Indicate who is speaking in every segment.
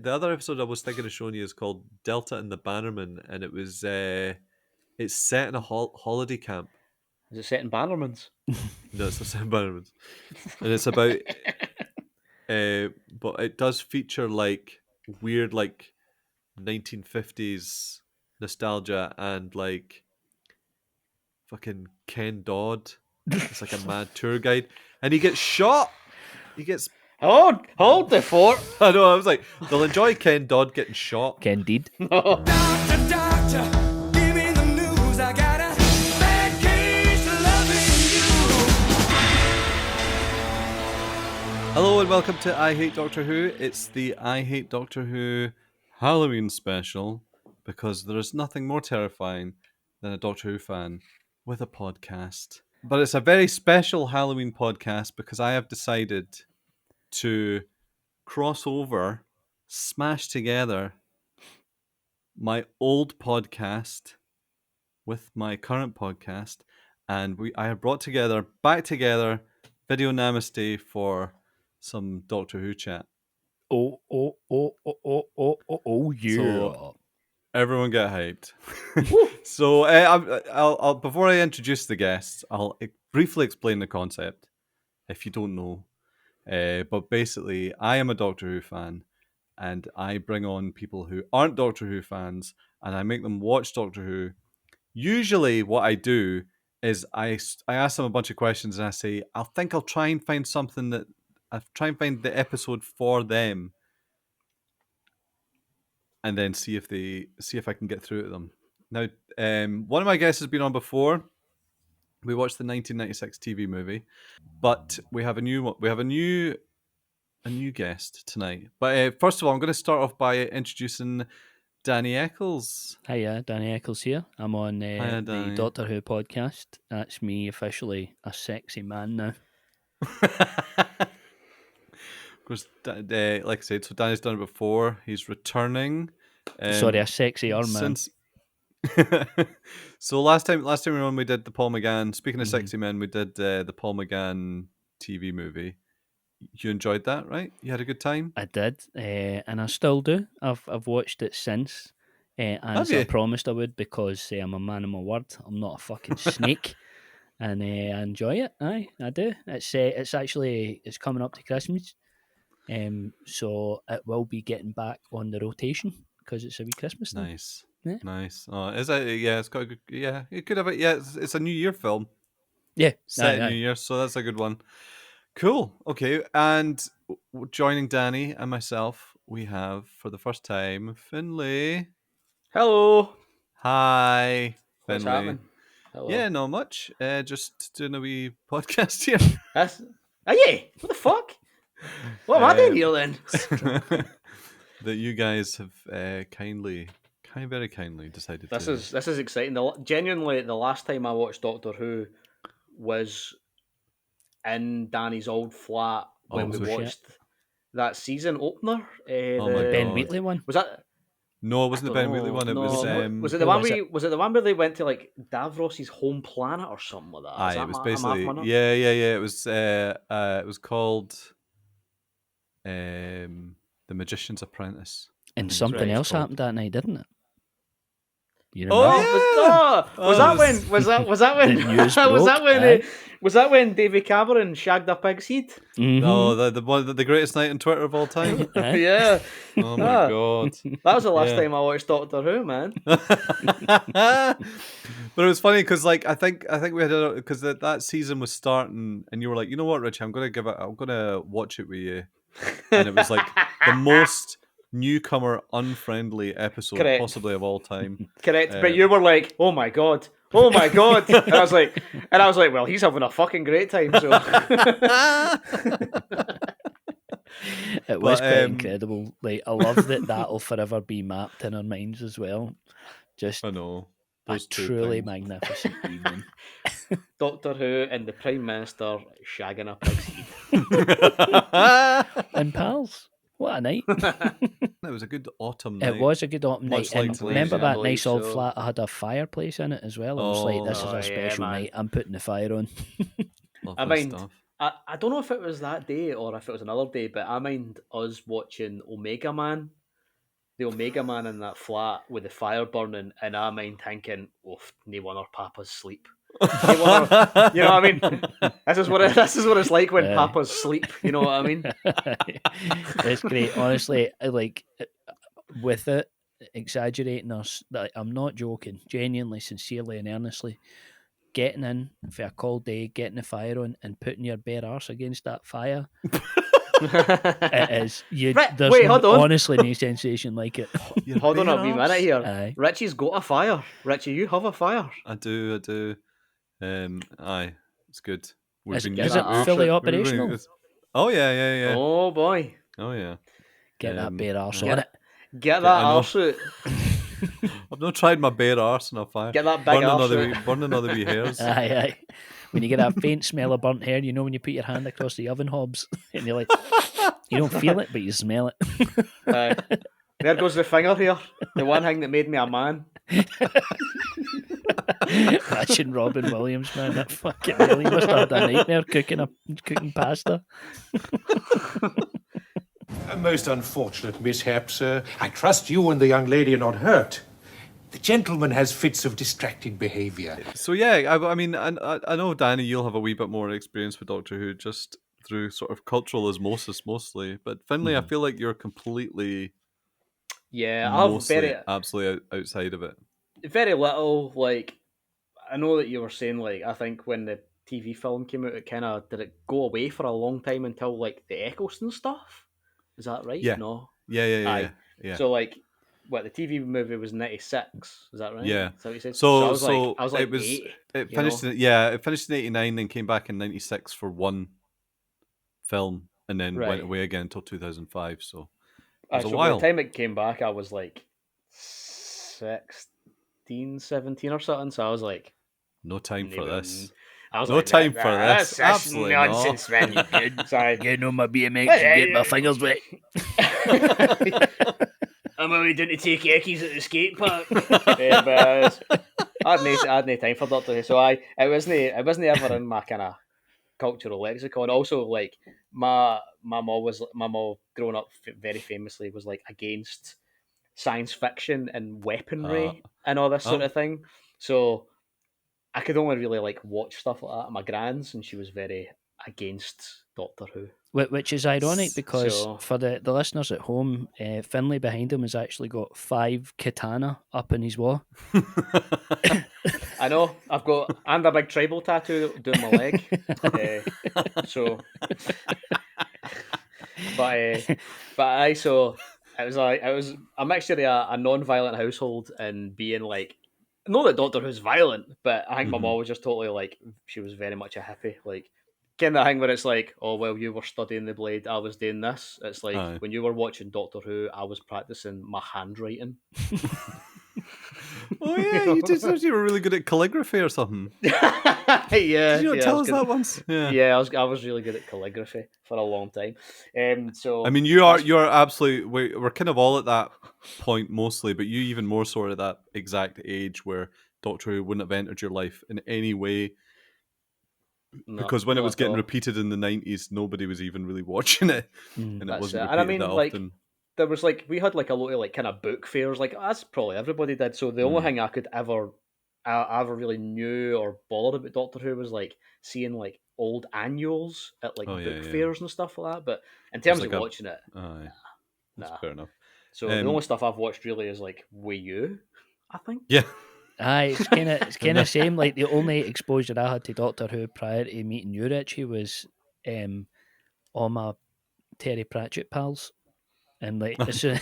Speaker 1: The other episode I was thinking of showing you is called Delta and the Bannerman, and it was it's set in a holiday camp.
Speaker 2: Is it set in Bannerman's?
Speaker 1: No, it's not set in Bannerman's, and it's about. But it does feature like weird, like 1950s nostalgia and like fucking Ken Dodd. It's like a mad tour guide, and he gets shot. He gets.
Speaker 2: Hold the fort.
Speaker 1: I know. I was like, they'll enjoy Ken Dodd getting shot.
Speaker 3: Candide.
Speaker 4: Doctor, give me the news. I got a bad case of loving you.
Speaker 1: Hello and welcome to I Hate Doctor Who. It's the I Hate Doctor Who Halloween special because there is nothing more terrifying than a Doctor Who fan with a podcast. But it's a very special Halloween podcast because I have decided to cross over, smash together my old podcast with my current podcast, and I have brought back together Video Namaste for some Doctor Who chat.
Speaker 3: Oh, yeah.
Speaker 1: So, everyone get hyped. So, I'll before I introduce the guests, I'll briefly explain the concept if you don't know. But basically, I am a Doctor Who fan, and I bring on people who aren't Doctor Who fans, and I make them watch Doctor Who. Usually, what I do is I ask them a bunch of questions, and I say, I'll try and find something that I'll try and find the episode for them, and then see if I can get through to them. Now, one of my guests has been on before. We watched the 1996 TV movie, but we have a new one. We have a new guest tonight. But first of all, I'm going to start off by introducing Danny Eccles.
Speaker 3: Hiya, Danny Eccles here. I'm on
Speaker 1: Hiya,
Speaker 3: the
Speaker 1: Danny.
Speaker 3: Doctor Who podcast. That's me officially a sexy man now.
Speaker 1: Of course, like I said, so Danny's done it before. He's returning.
Speaker 3: Sorry, a sexy man.
Speaker 1: Since so last time we were on, we did the Paul McGann. Speaking of sexy men, we did the Paul McGann TV movie. You enjoyed that, right? You had a good time.
Speaker 3: I did, and I still do. I've watched it since, as
Speaker 1: you?
Speaker 3: I promised I would, because I'm a man of my word. I'm not a fucking snake, and I enjoy it. Aye, I do. It's actually coming up to Christmas, so it will be getting back on the rotation because it's a wee Christmas thing.
Speaker 1: Nice.
Speaker 3: Yeah.
Speaker 1: Nice. Oh, is it? Yeah, it's got a good. Yeah, it could have it. Yeah, it's a New Year film.
Speaker 3: Yeah,
Speaker 1: Set
Speaker 3: aye.
Speaker 1: in New Year, so that's a good one. Cool. Okay, and joining Danny and myself, we have for the first time Findlay.
Speaker 2: Hello.
Speaker 1: Hi,
Speaker 2: What's
Speaker 1: Findlay.
Speaker 2: happening? Hello.
Speaker 1: Yeah, not much. Just doing a wee podcast here.
Speaker 2: That's... Oh, yeah. What the fuck? What am I doing here then?
Speaker 1: That you guys have very kindly decided
Speaker 2: This
Speaker 1: to.
Speaker 2: is exciting. Genuinely, the last time I watched Doctor Who was in Danny's old flat when
Speaker 1: Oh,
Speaker 2: we
Speaker 1: shit.
Speaker 2: watched that season opener.
Speaker 1: Oh my
Speaker 3: Ben
Speaker 1: God.
Speaker 3: Wheatley one.
Speaker 2: Was that?
Speaker 1: No, it wasn't the Ben
Speaker 2: Dunno,
Speaker 1: Wheatley one. It
Speaker 2: no.
Speaker 1: was.
Speaker 2: Was it the
Speaker 3: who
Speaker 2: one
Speaker 3: was
Speaker 2: where was it the one where they went to like Davros's home planet or something like that? Is
Speaker 1: Aye,
Speaker 2: that
Speaker 1: it was
Speaker 2: am I
Speaker 1: basically.
Speaker 2: off on it?
Speaker 1: Yeah. It was called. The Magician's Apprentice.
Speaker 3: And
Speaker 1: That's
Speaker 3: something
Speaker 1: right, it's
Speaker 3: else
Speaker 1: called.
Speaker 3: happened that night, didn't it? You
Speaker 1: Oh,
Speaker 3: remember?
Speaker 1: yeah!
Speaker 2: Was that when? Was that when?
Speaker 3: The news
Speaker 2: was that
Speaker 3: broke,
Speaker 2: when?
Speaker 3: aye.
Speaker 2: Was that when Davy Cameron shagged a pig's head?
Speaker 3: Mhm.
Speaker 1: Oh, the greatest night on Twitter of all time.
Speaker 3: Aye.
Speaker 2: Yeah,
Speaker 1: Oh my
Speaker 2: Ah.
Speaker 1: God.
Speaker 2: that was the last
Speaker 1: Yeah.
Speaker 2: time I watched Doctor Who, man.
Speaker 1: But it was funny because, like, I think we had because that season was starting, and you were like, you know what, Richie, I'm gonna watch it with you, and it was like the most newcomer unfriendly episode
Speaker 2: Correct.
Speaker 1: possibly of all time.
Speaker 2: Correct, but you were like, "Oh my god, oh my god," and I was like, "Well, he's having a fucking great time." So
Speaker 3: It was
Speaker 1: But,
Speaker 3: quite incredible. Like, I love that that'll forever be mapped in our minds as well. Just
Speaker 1: I know.
Speaker 3: a
Speaker 1: Those two
Speaker 3: truly
Speaker 1: things.
Speaker 3: magnificent evening.
Speaker 2: Doctor Who and the Prime Minister shagging a pig's head.
Speaker 3: And pals, what a night.
Speaker 1: It was a good autumn night.
Speaker 3: It was a good autumn
Speaker 1: Much
Speaker 3: night.
Speaker 1: like
Speaker 3: And
Speaker 1: tonight,
Speaker 3: remember
Speaker 2: I
Speaker 3: that
Speaker 2: believe
Speaker 3: nice old
Speaker 2: so.
Speaker 3: flat? I had a fireplace in it as well. I was like, this is
Speaker 2: Oh,
Speaker 3: a
Speaker 2: yeah,
Speaker 3: special
Speaker 2: man.
Speaker 3: night. I'm putting the fire on.
Speaker 1: Lovely
Speaker 2: I mind,
Speaker 1: stuff.
Speaker 2: I don't know if it was that day or if it was another day, but I mind us watching Omega Man the Omega Man in that flat with the fire burning, and I'm thinking, oh, no wonder Papa's sleep. No wonder, you know what I mean? This is what it's like when Papa's sleep. You know what I mean?
Speaker 3: It's great, honestly. Like with it exaggerating us, I'm not joking. Genuinely, sincerely, and earnestly, getting in for a cold day, getting the fire on, and putting your bare arse against that fire. It is. There's
Speaker 2: wait, hold on.
Speaker 3: honestly no sensation like it.
Speaker 2: Hold on a wee minute here.
Speaker 3: Aye.
Speaker 2: Richie's got a fire. Richie, you have a fire.
Speaker 1: I do. Aye, it's good.
Speaker 3: Is
Speaker 1: been
Speaker 3: it
Speaker 1: using-
Speaker 3: fully
Speaker 1: we've been-
Speaker 3: operational?
Speaker 1: Oh yeah.
Speaker 2: Oh boy,
Speaker 1: Oh yeah.
Speaker 3: Get that bare arse
Speaker 2: get-
Speaker 3: on it.
Speaker 2: get that
Speaker 1: I know.
Speaker 2: arse out.
Speaker 1: I've not tried my bare arse on a fire.
Speaker 2: Get that big arse out.
Speaker 1: Burning other wee hairs.
Speaker 3: Aye. When you get that faint smell of burnt hair, you know when you put your hand across the oven hobs and you're like, you don't feel it, but you smell it.
Speaker 2: There goes the finger here. The one thing that made me a man.
Speaker 3: Imagine Robin Williams, man. That fucking really must have had a nightmare cooking pasta.
Speaker 5: A most unfortunate mishap, sir. I trust you and the young lady are not hurt. The gentleman has fits of distracted behaviour.
Speaker 1: So yeah, I mean, I know Danny, you'll have a wee bit more experience with Doctor Who just through sort of cultural osmosis mostly. But Finlay, I feel like you're completely,
Speaker 2: Yeah, I've
Speaker 1: mostly absolutely outside of it.
Speaker 2: very little. Like, I know that you were saying, like, I think when the TV film came out, it kind of did it go away for a long time until like the Eccleston stuff. Is that right?
Speaker 1: Yeah.
Speaker 2: No.
Speaker 1: Yeah.
Speaker 2: So like, what, the TV movie was 96? Is that right?
Speaker 1: Yeah.
Speaker 2: Is that what you said?
Speaker 1: So
Speaker 2: I was like
Speaker 1: it was
Speaker 2: 8,
Speaker 1: it
Speaker 2: you
Speaker 1: finished
Speaker 2: know?
Speaker 1: it finished in 89, then came back in 96 for one film, and then
Speaker 2: Right.
Speaker 1: went away again until 2005. So it was
Speaker 2: So
Speaker 1: a
Speaker 2: by
Speaker 1: while.
Speaker 2: the time it came back, I was like 16, 17 or something. So I was like,
Speaker 1: No time for this.
Speaker 2: I was
Speaker 1: No
Speaker 2: like,
Speaker 1: time for this.
Speaker 2: That's
Speaker 1: Absolutely not.
Speaker 2: nonsense, man. Sorry.
Speaker 3: Getting on my BMX and getting my fingers wet.
Speaker 2: I'm only doing to take eckies at the skate park. But I had no time for Doctor Who, so it wasn't ever in my kind of cultural lexicon. Also, like my mum growing up very famously was like against science fiction and weaponry and all this sort of thing. So I could only really like watch stuff like that at my gran's, and she was very against Doctor Who.
Speaker 3: Which is ironic because
Speaker 2: So-
Speaker 3: for the listeners at home, Finlay behind him has actually got 5 katana up in his wall.
Speaker 2: I know I've got and a big tribal tattoo down my leg. So, so it was like a mixture of a non-violent household and being like, not that Doctor Who's violent, but I think my mom was just totally like, she was very much a hippie, like kind of thing where it's like, oh well, you were studying the blade, I was doing this. It's like
Speaker 1: Aye.
Speaker 2: when you were watching Doctor Who, I was practicing my handwriting.
Speaker 1: Oh yeah, you were really good at calligraphy or something.
Speaker 2: Yeah,
Speaker 1: Did you not
Speaker 2: yeah,
Speaker 1: tell
Speaker 2: I
Speaker 1: us
Speaker 2: was
Speaker 1: that
Speaker 2: good.
Speaker 1: once? Yeah.
Speaker 2: Yeah, I was really good at calligraphy for a long time. So
Speaker 1: I mean, you're absolutely. We're kind of all at that point mostly, but you even more so at that exact age where Doctor Who wouldn't have entered your life in any way,
Speaker 2: no,
Speaker 1: because when it
Speaker 2: not
Speaker 1: was
Speaker 2: at
Speaker 1: getting
Speaker 2: all.
Speaker 1: repeated in the 90s, nobody was even really watching it, and it
Speaker 2: That's
Speaker 1: wasn't
Speaker 2: it.
Speaker 1: repeated
Speaker 2: And I mean,
Speaker 1: that
Speaker 2: like,
Speaker 1: often.
Speaker 2: there was like, we had like a lot of like kind of book fairs, like that's probably everybody did. So the only thing I ever really knew or bothered about Doctor Who was like seeing like old annuals at like
Speaker 1: Oh, yeah,
Speaker 2: book
Speaker 1: yeah.
Speaker 2: fairs and stuff like that. But in terms
Speaker 1: like
Speaker 2: of
Speaker 1: a-
Speaker 2: watching it,
Speaker 1: Aye, that's
Speaker 2: nah.
Speaker 1: fair enough.
Speaker 2: So the
Speaker 1: Um,
Speaker 2: only stuff I've watched really is like Wii U, I think.
Speaker 1: Yeah.
Speaker 3: Aye, it's kind of same. Like the only exposure I had to Doctor Who prior to meeting you, Richie, was all my Terry Pratchett pals, and like as soon,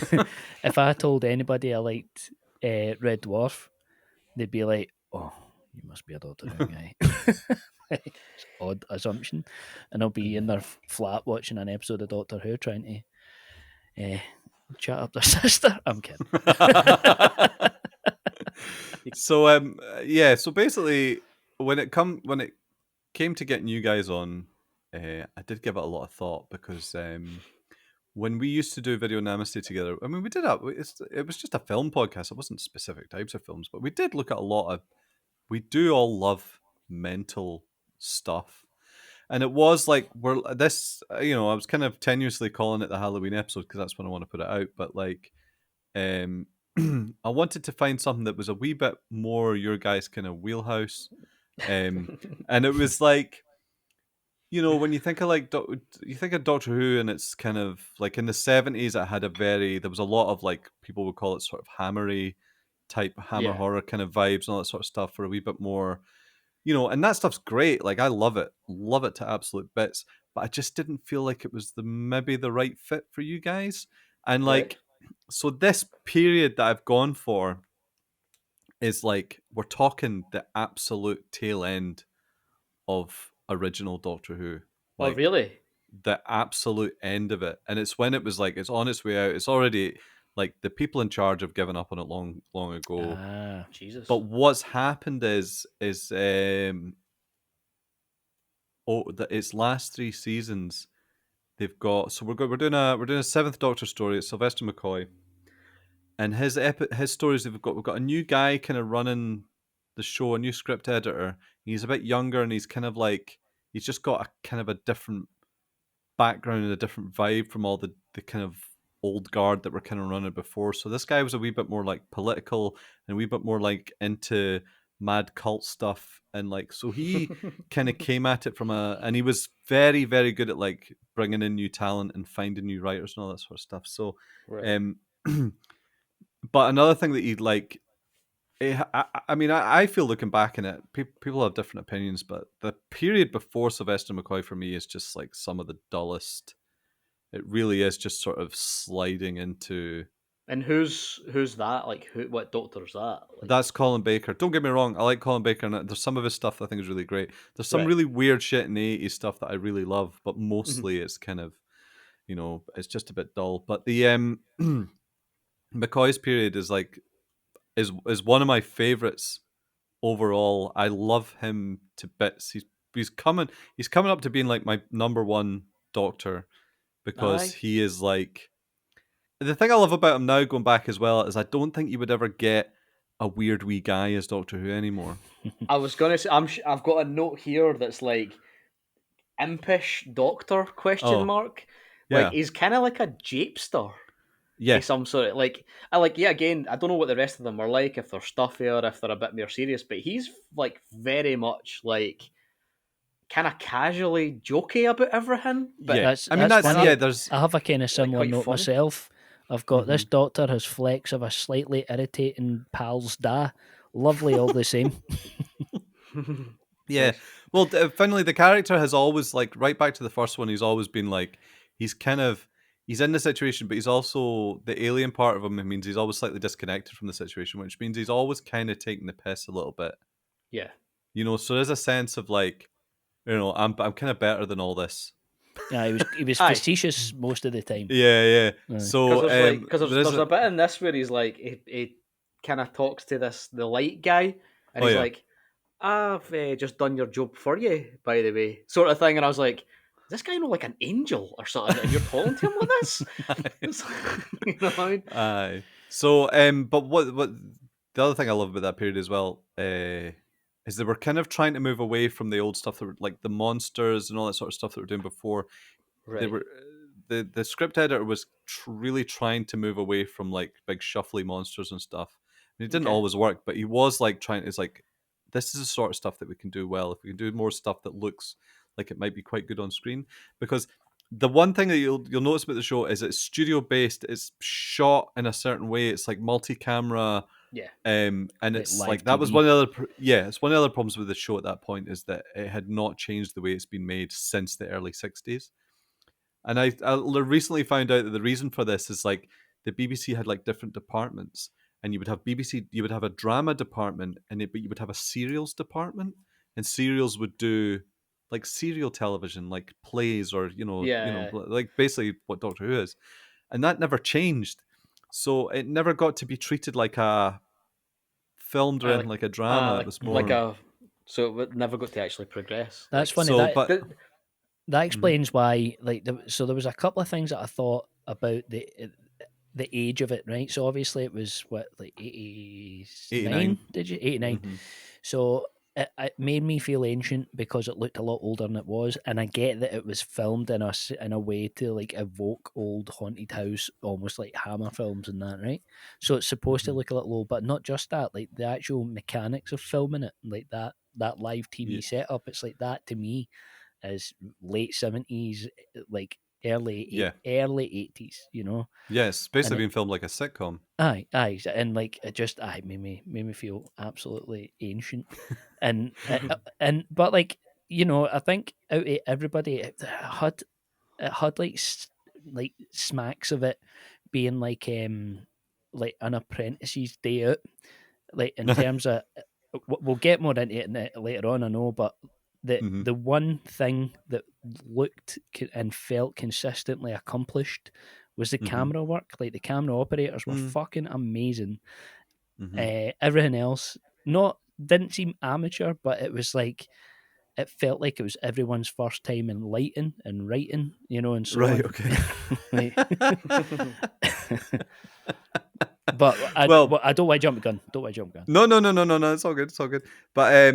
Speaker 3: if I told anybody I liked Red Dwarf, they'd be like, "Oh, you must be a Doctor Who guy." It's odd assumption, and I'll be in their flat watching an episode of Doctor Who, trying to chat up their sister. I'm kidding.
Speaker 1: So yeah, so basically when it came to getting you guys on, I did give it a lot of thought because when we used to do Video Namaste together, I mean, it was just a film podcast. It wasn't specific types of films, but we did look at a lot of. We do all love mental stuff, and it was like I was kind of tenuously calling it the Halloween episode because that's when I want to put it out. But like, I wanted to find something that was a wee bit more your guys' kind of wheelhouse, and it was like, when you think of like you think of Doctor Who, and it's kind of like in the 70s, it had there was a lot of like people would call it sort of hammery type hammer
Speaker 2: Yeah.
Speaker 1: horror kind of vibes and all that sort of stuff, for a wee bit more, and that stuff's great. Like, I love it to absolute bits. But I just didn't feel like it was maybe the right fit for you guys. And
Speaker 2: Right.
Speaker 1: like, so this period that I've gone for is like, we're talking the absolute tail end of original Doctor Who.
Speaker 2: Oh,
Speaker 1: Like,
Speaker 2: really?
Speaker 1: the absolute end of it. And it's when it was like, it's on its way out. It's already like the people in charge have given up on it long, long ago.
Speaker 3: Ah,
Speaker 2: Jesus.
Speaker 1: But what's happened is its last 3 seasons, they've got, so we're doing a seventh Doctor story. It's Sylvester McCoy, and his stories, we've got a new guy kind of running the show, a new script editor. He's a bit younger, and he's kind of like, he's just got a kind of a different background and a different vibe from all the kind of old guard that were kind of running before. So this guy was a wee bit more like political and a wee bit more like into mad cult stuff, and like, so he kind of came at it and he was very, very good at like bringing in new talent and finding new writers and all that sort of stuff. So
Speaker 2: Right.
Speaker 1: but another thing that he like, I mean, I feel looking back in it, people have different opinions, but the period before Sylvester McCoy for me is just like some of the dullest. It really is just sort of sliding into.
Speaker 2: And who's that? Like, what Doctor's that? Like,
Speaker 1: That's Colin Baker. Don't get me wrong, I like Colin Baker, and there's some of his stuff that I think is really great. There's some
Speaker 2: Right.
Speaker 1: really weird shit in the 80s stuff that I really love, but
Speaker 2: Mm-hmm.
Speaker 1: mostly it's kind of, it's just a bit dull. But the McCoy's period is like, is one of my favorites overall. I love him to bits. He's coming up to being like my number one Doctor, because
Speaker 2: Aye.
Speaker 1: he is like, the thing I love about him now, going back as well, is I don't think you would ever get a weird wee guy as Doctor Who anymore.
Speaker 2: I was gonna say, I've got a note here that's like impish Doctor question
Speaker 1: Oh,
Speaker 2: mark.
Speaker 1: yeah.
Speaker 2: Like, he's kind of like a japester.
Speaker 1: Yeah,
Speaker 2: Some sort of like, yeah, again, I don't know what the rest of them are like, if they're stuffier, if they're a bit more serious, but he's like very much like kind of casually jokey about everything. But
Speaker 1: yeah.
Speaker 3: That's-
Speaker 1: I mean,
Speaker 3: that's
Speaker 1: that's
Speaker 3: funny.
Speaker 1: yeah. There's
Speaker 3: I have a kind of similar
Speaker 2: quite
Speaker 3: note
Speaker 2: funny.
Speaker 3: myself. I've got this Doctor has flecks of a slightly irritating pal's da. Lovely all the same.
Speaker 1: yeah. Well, Finlay, the character has always, like, right back to the first one, he's always been like, he's in the situation, but he's also, the alien part of him means he's always slightly disconnected from the situation, which means he's always kind of taking the piss a little bit.
Speaker 2: yeah,
Speaker 1: So there's a sense of like, I'm kind of better than all this.
Speaker 3: Yeah, he was
Speaker 2: Aye.
Speaker 3: facetious most of the time.
Speaker 1: Yeah.
Speaker 3: Aye.
Speaker 1: So
Speaker 2: because there's a bit in this where he's like, he kind of talks to the light guy, and
Speaker 1: Oh,
Speaker 2: he's
Speaker 1: yeah.
Speaker 2: like, I've just done your job for you, by the way, sort of thing. And I was like, is this guy not like an angel or something, and you're talking to him like this? It's like, you know what I mean?
Speaker 1: Aye. So, but what the other thing I love about that period as well, is they were kind of trying to move away from the old stuff that were like the monsters and all that sort of stuff that we were doing before.
Speaker 2: Right.
Speaker 1: They were the script editor was really trying to move away from like big shuffly monsters and stuff. And it didn't
Speaker 2: Okay.
Speaker 1: always work, but he was like trying. It's like, this is the sort of stuff that we can do well. If we can do more stuff that looks like it might be quite good on screen, because the one thing that you'll notice about the show is it's studio based. It's shot in a certain way. It's like multi-camera.
Speaker 2: Yeah.
Speaker 1: And
Speaker 3: Like
Speaker 1: it's
Speaker 3: live
Speaker 1: like that was
Speaker 3: TV.
Speaker 1: one of the other it's one of the other problems with the show at that point, is that it had not changed the way it's been made since the early 60s. And I recently found out that the reason for this is like the BBC had like different departments, and you would have a drama department, but you would have a serials department, and serials would do like serial television, like plays, or
Speaker 2: Yeah.
Speaker 1: like basically what Doctor Who is, and that never changed. So it never got to be treated like a filmed or anything like a drama. It was more
Speaker 2: so it would never got to actually progress.
Speaker 3: That's
Speaker 2: Like,
Speaker 3: funny.
Speaker 1: so,
Speaker 3: that
Speaker 1: but
Speaker 3: that explains why. Like, so there was a couple of things that I thought about the age of it, right? So obviously it was what, like 89?
Speaker 1: 89.
Speaker 3: Did you 89?
Speaker 1: Mhm.
Speaker 3: So it made me feel ancient because it looked a lot older than it was, and I get that it was filmed in a way to like evoke old haunted house, almost like Hammer films and that, right? So it's supposed to look a little old, but not just that. Like the actual mechanics of filming it, like that live TV
Speaker 1: Yeah.
Speaker 3: setup, it's like that to me is late 70s, like early 80s, you know.
Speaker 1: Yeah, it's basically
Speaker 3: And
Speaker 1: being filmed like a sitcom.
Speaker 3: Aye, and like it just made me feel absolutely ancient, and but like you know I think out of everybody it had like smacks of it being like an apprentice's day out, like in terms of we'll get more into it later on, I know, but
Speaker 1: Mhm.
Speaker 3: the one thing that looked and felt consistently accomplished was the
Speaker 1: Mhm.
Speaker 3: camera work. Like the camera operators were
Speaker 1: Mm.
Speaker 3: fucking amazing.
Speaker 1: Mhm.
Speaker 3: Everything else not didn't seem amateur, but it was like it felt like it was everyone's first time in lighting and writing, you know, and so
Speaker 1: Right.
Speaker 3: on.
Speaker 1: Okay.
Speaker 3: Like- but
Speaker 1: Well,
Speaker 3: I don't want to jump the gun. Don't want to jump the gun.
Speaker 1: no. It's all good. It's all good. But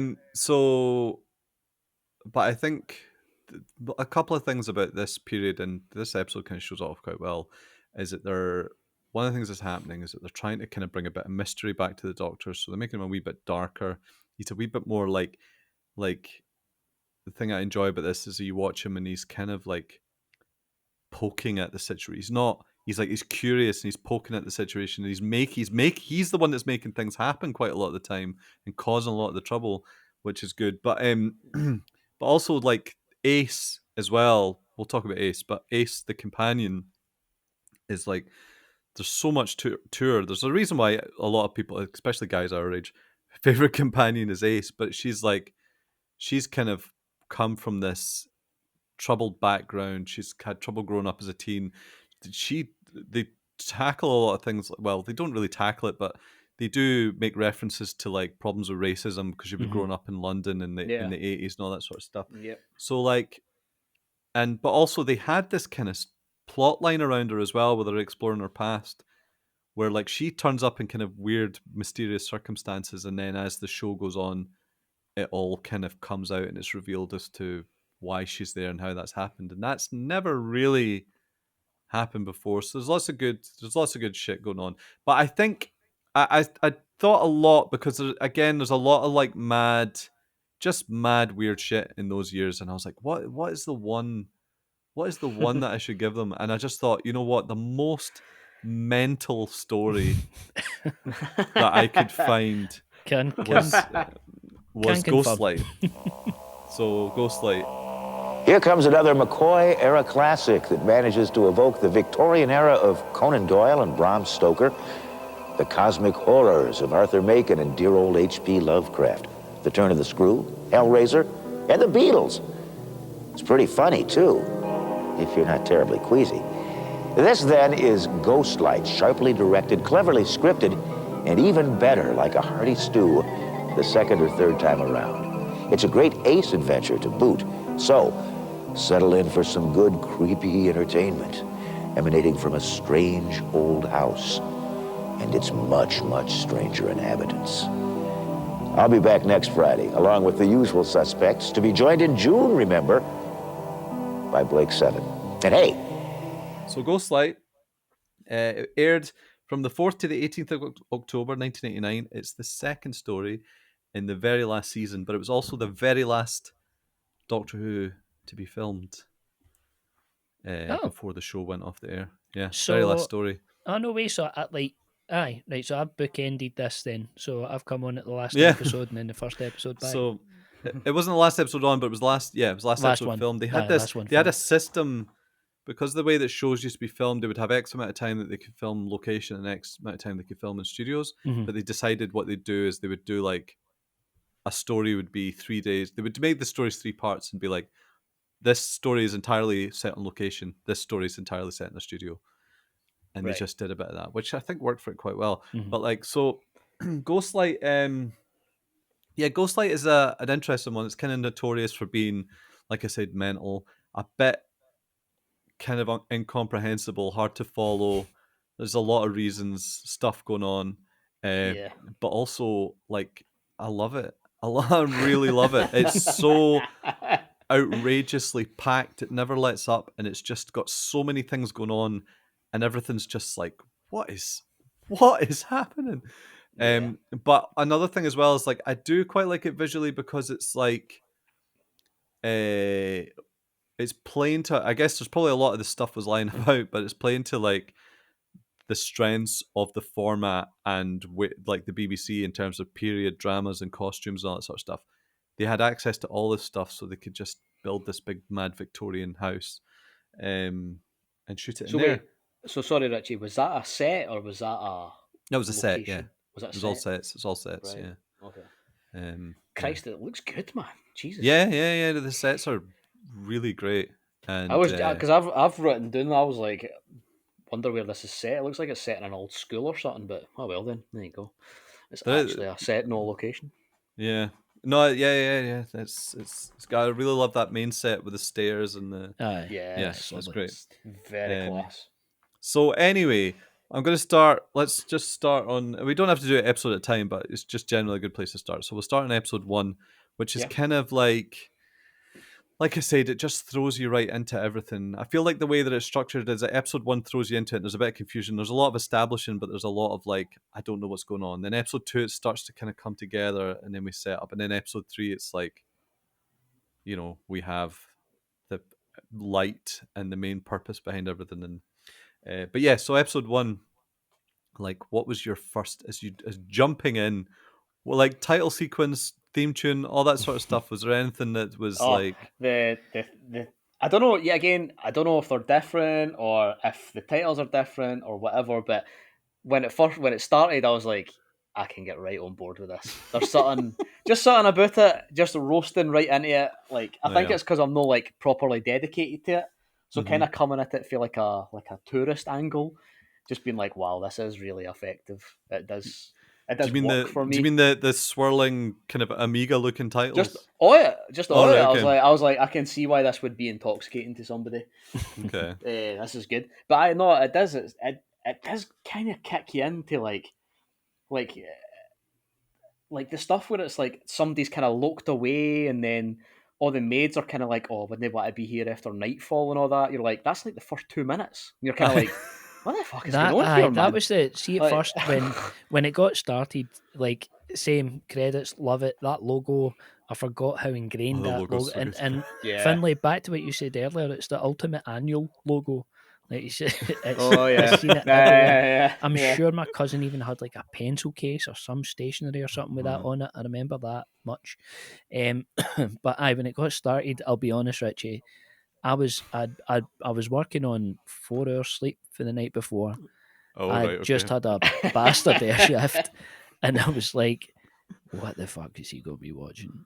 Speaker 1: but I think a couple of things about this period, and this episode kind of shows off quite well, is that one of the things that's happening is that they're trying to kind of bring a bit of mystery back to the Doctor, so they're making him a wee bit darker. He's a wee bit more like the thing I enjoy about this is that you watch him and he's kind of like poking at the situation. He's not. He's like he's curious and he's poking at the situation. And he's the one that's making things happen quite a lot of the time and causing a lot of the trouble, which is good. But but also like Ace as well. We'll talk about Ace, but Ace the companion is like there's so much to her. There's a reason why a lot of people, especially guys our age, favorite companion is Ace. But she's kind of come from this troubled background. She's had trouble growing up as a teen. They tackle a lot of things. Well, they don't really tackle it, but they do make references to like problems with racism because she was growing up in London in the
Speaker 2: Yeah.
Speaker 1: 80s and all that sort of stuff.
Speaker 2: Yep.
Speaker 1: So like, but also they had this kind of plot line around her as well, where they're exploring her past, where like she turns up in kind of weird, mysterious circumstances, and then as the show goes on, it all kind of comes out and it's revealed as to why she's there and how that's happened, and that's never really happened before. So there's lots of good shit going on. But I think I thought a lot because there's a lot of like just mad weird shit in those years, and I was like, what is the one that I should give them? And I just thought, you know what, the most mental story that I could find
Speaker 3: Can
Speaker 1: was
Speaker 3: confirm.
Speaker 1: Ghostlight. So Ghostlight.
Speaker 6: Here comes another McCoy-era classic that manages to evoke the Victorian era of Conan Doyle and Bram Stoker, the cosmic horrors of Arthur Machen and dear old H.P. Lovecraft, The Turn of the Screw, Hellraiser, and the Beatles. It's pretty funny, too, if you're not terribly queasy. This, then, is Ghostlight, sharply directed, cleverly scripted, and even better, like a hearty stew, the second or third time around. It's a great ace adventure to boot. So, settle in for some good, creepy entertainment emanating from a strange old house and its much, much stranger inhabitants. I'll be back next Friday, along with the usual suspects, to be joined in June, remember, by Blake Seven. And hey,
Speaker 1: So Ghostlight it aired from the 4th to the 18th of October 1989. It's the second story in the very last season, but it was also the very last Doctor Who to be filmed before the show went off the air. Yeah, very last
Speaker 3: So,
Speaker 1: story.
Speaker 3: oh no way. So aye, right. So I've bookended this then. So I've come on at the last
Speaker 1: Yeah.
Speaker 3: episode and then the first episode back.
Speaker 1: So it wasn't the last episode on, but it was last. Yeah, it was last episode
Speaker 3: one.
Speaker 1: filmed. They had
Speaker 3: Aye,
Speaker 1: this.
Speaker 3: last one
Speaker 1: They had a
Speaker 3: filmed.
Speaker 1: system because of the way that shows used to be filmed. They would have X amount of time that they could film location and X amount of time they could film in studios.
Speaker 3: Mhm.
Speaker 1: But they decided what they'd do is they would do like a story would be 3 days. They would make the stories 3 parts and be like, this story is entirely set on location. This story is entirely set in a studio. And they
Speaker 2: Right.
Speaker 1: just did a bit of that, which I think worked for it quite well.
Speaker 3: Mhm.
Speaker 1: But like, so Ghostlight, Ghostlight is an interesting one. It's kind of notorious for being, like I said, mental, a bit kind of incomprehensible, hard to follow. There's a lot of reasons, stuff going on.
Speaker 2: Yeah.
Speaker 1: But also, like, I love it. I really love it. It's so outrageously packed. It never lets up, and it's just got so many things going on, and everything's just like, what is happening?
Speaker 2: Yeah.
Speaker 1: But another thing as well is like I do quite like it visually because it's like it's playing to, I guess there's probably a lot of the stuff was lying about, but it's playing to like the strengths of the format and like the BBC in terms of period dramas and costumes and all that sort of stuff. They had access to all this stuff, so they could just build this big mad Victorian house, and shoot it
Speaker 2: So
Speaker 1: in there.
Speaker 2: wait, so sorry, Richie, was that a set or was that a
Speaker 1: That was a set, yeah.
Speaker 2: location? Was that a
Speaker 1: It was
Speaker 2: set?
Speaker 1: all sets. It's all sets,
Speaker 2: Right.
Speaker 1: yeah.
Speaker 2: Okay.
Speaker 1: Yeah.
Speaker 2: Christ, it looks good, man. Jesus.
Speaker 1: Yeah. The sets are really great, and
Speaker 2: I was because I've written down. I was like, wonder where this is set. It looks like it's set in an old school or something. But oh well, then there you go. It's actually a set, no location.
Speaker 1: yeah. No, yeah. It's got. I really love that main set with the stairs and the.
Speaker 3: Aye.
Speaker 2: Yeah,
Speaker 1: Yes, that's
Speaker 3: lovely.
Speaker 1: great.
Speaker 2: It's very class.
Speaker 1: So anyway, I'm going to start. Let's just start on. We don't have to do it episode at a time, but it's just generally a good place to start. So we'll start on episode 1, which is
Speaker 2: Yeah.
Speaker 1: kind of like I said, it just throws you right into everything. I feel like the way that it's structured is that episode 1 throws you into it. And there's a bit of confusion. There's a lot of establishing, but there's a lot of like, I don't know what's going on. Then episode 2, it starts to kind of come together, and then we set up. And then episode 3, it's like, we have the light and the main purpose behind everything. And but yeah, so episode 1, like, what was your first as jumping in? Well, like title sequence, theme tune, all that sort of stuff. Was there anything that was like
Speaker 2: the I don't know. Yeah, again, I don't know if they're different or if the titles are different or whatever. But when it started, I was like, I can get right on board with this. There's something about it, just roasting right into it. Like I think
Speaker 1: Yeah.
Speaker 2: it's because I'm not like properly dedicated to it, so
Speaker 1: Mhm.
Speaker 2: kind of coming at it feel like a tourist angle, just being like, wow, this is really effective. It does. It does
Speaker 1: do you mean
Speaker 2: work for me.
Speaker 1: Do you mean the swirling kind of Amiga looking titles?
Speaker 2: Just all it.
Speaker 1: Right,
Speaker 2: I was like, I can see why this would be intoxicating to somebody.
Speaker 1: Okay.
Speaker 2: This is good, but I know it does. It does kind of kick you into like the stuff where it's like somebody's kind of locked away, and then all the maids are kind of like, oh, wouldn't they want to be here after nightfall and all that? You're like, that's like the first 2 minutes. And you're kind of like, what the fuck is going on here, man?
Speaker 3: That was the see at
Speaker 2: Like-
Speaker 3: first when it got started. Like same credits, love it. That logo, I forgot how ingrained
Speaker 1: the
Speaker 3: that
Speaker 1: logo's
Speaker 3: logo.
Speaker 1: so good.
Speaker 3: And
Speaker 2: Yeah.
Speaker 3: Finlay, back to what you said earlier, it's the ultimate annual logo. Like you said, it's,
Speaker 2: Oh yeah,
Speaker 3: I've seen it
Speaker 2: yeah,
Speaker 3: everywhere.
Speaker 2: yeah.
Speaker 3: I'm
Speaker 2: yeah.
Speaker 3: sure my cousin even had like a pencil case or some stationery or something with that
Speaker 1: Mm.
Speaker 3: on it. I remember that much. But when it got started, I'll be honest, Richie, I was working on 4 hours sleep for the night before.
Speaker 1: Oh,
Speaker 3: I
Speaker 1: right, okay.
Speaker 3: just had a bastard air shift, and I was like, "What the fuck is he gonna be watching?"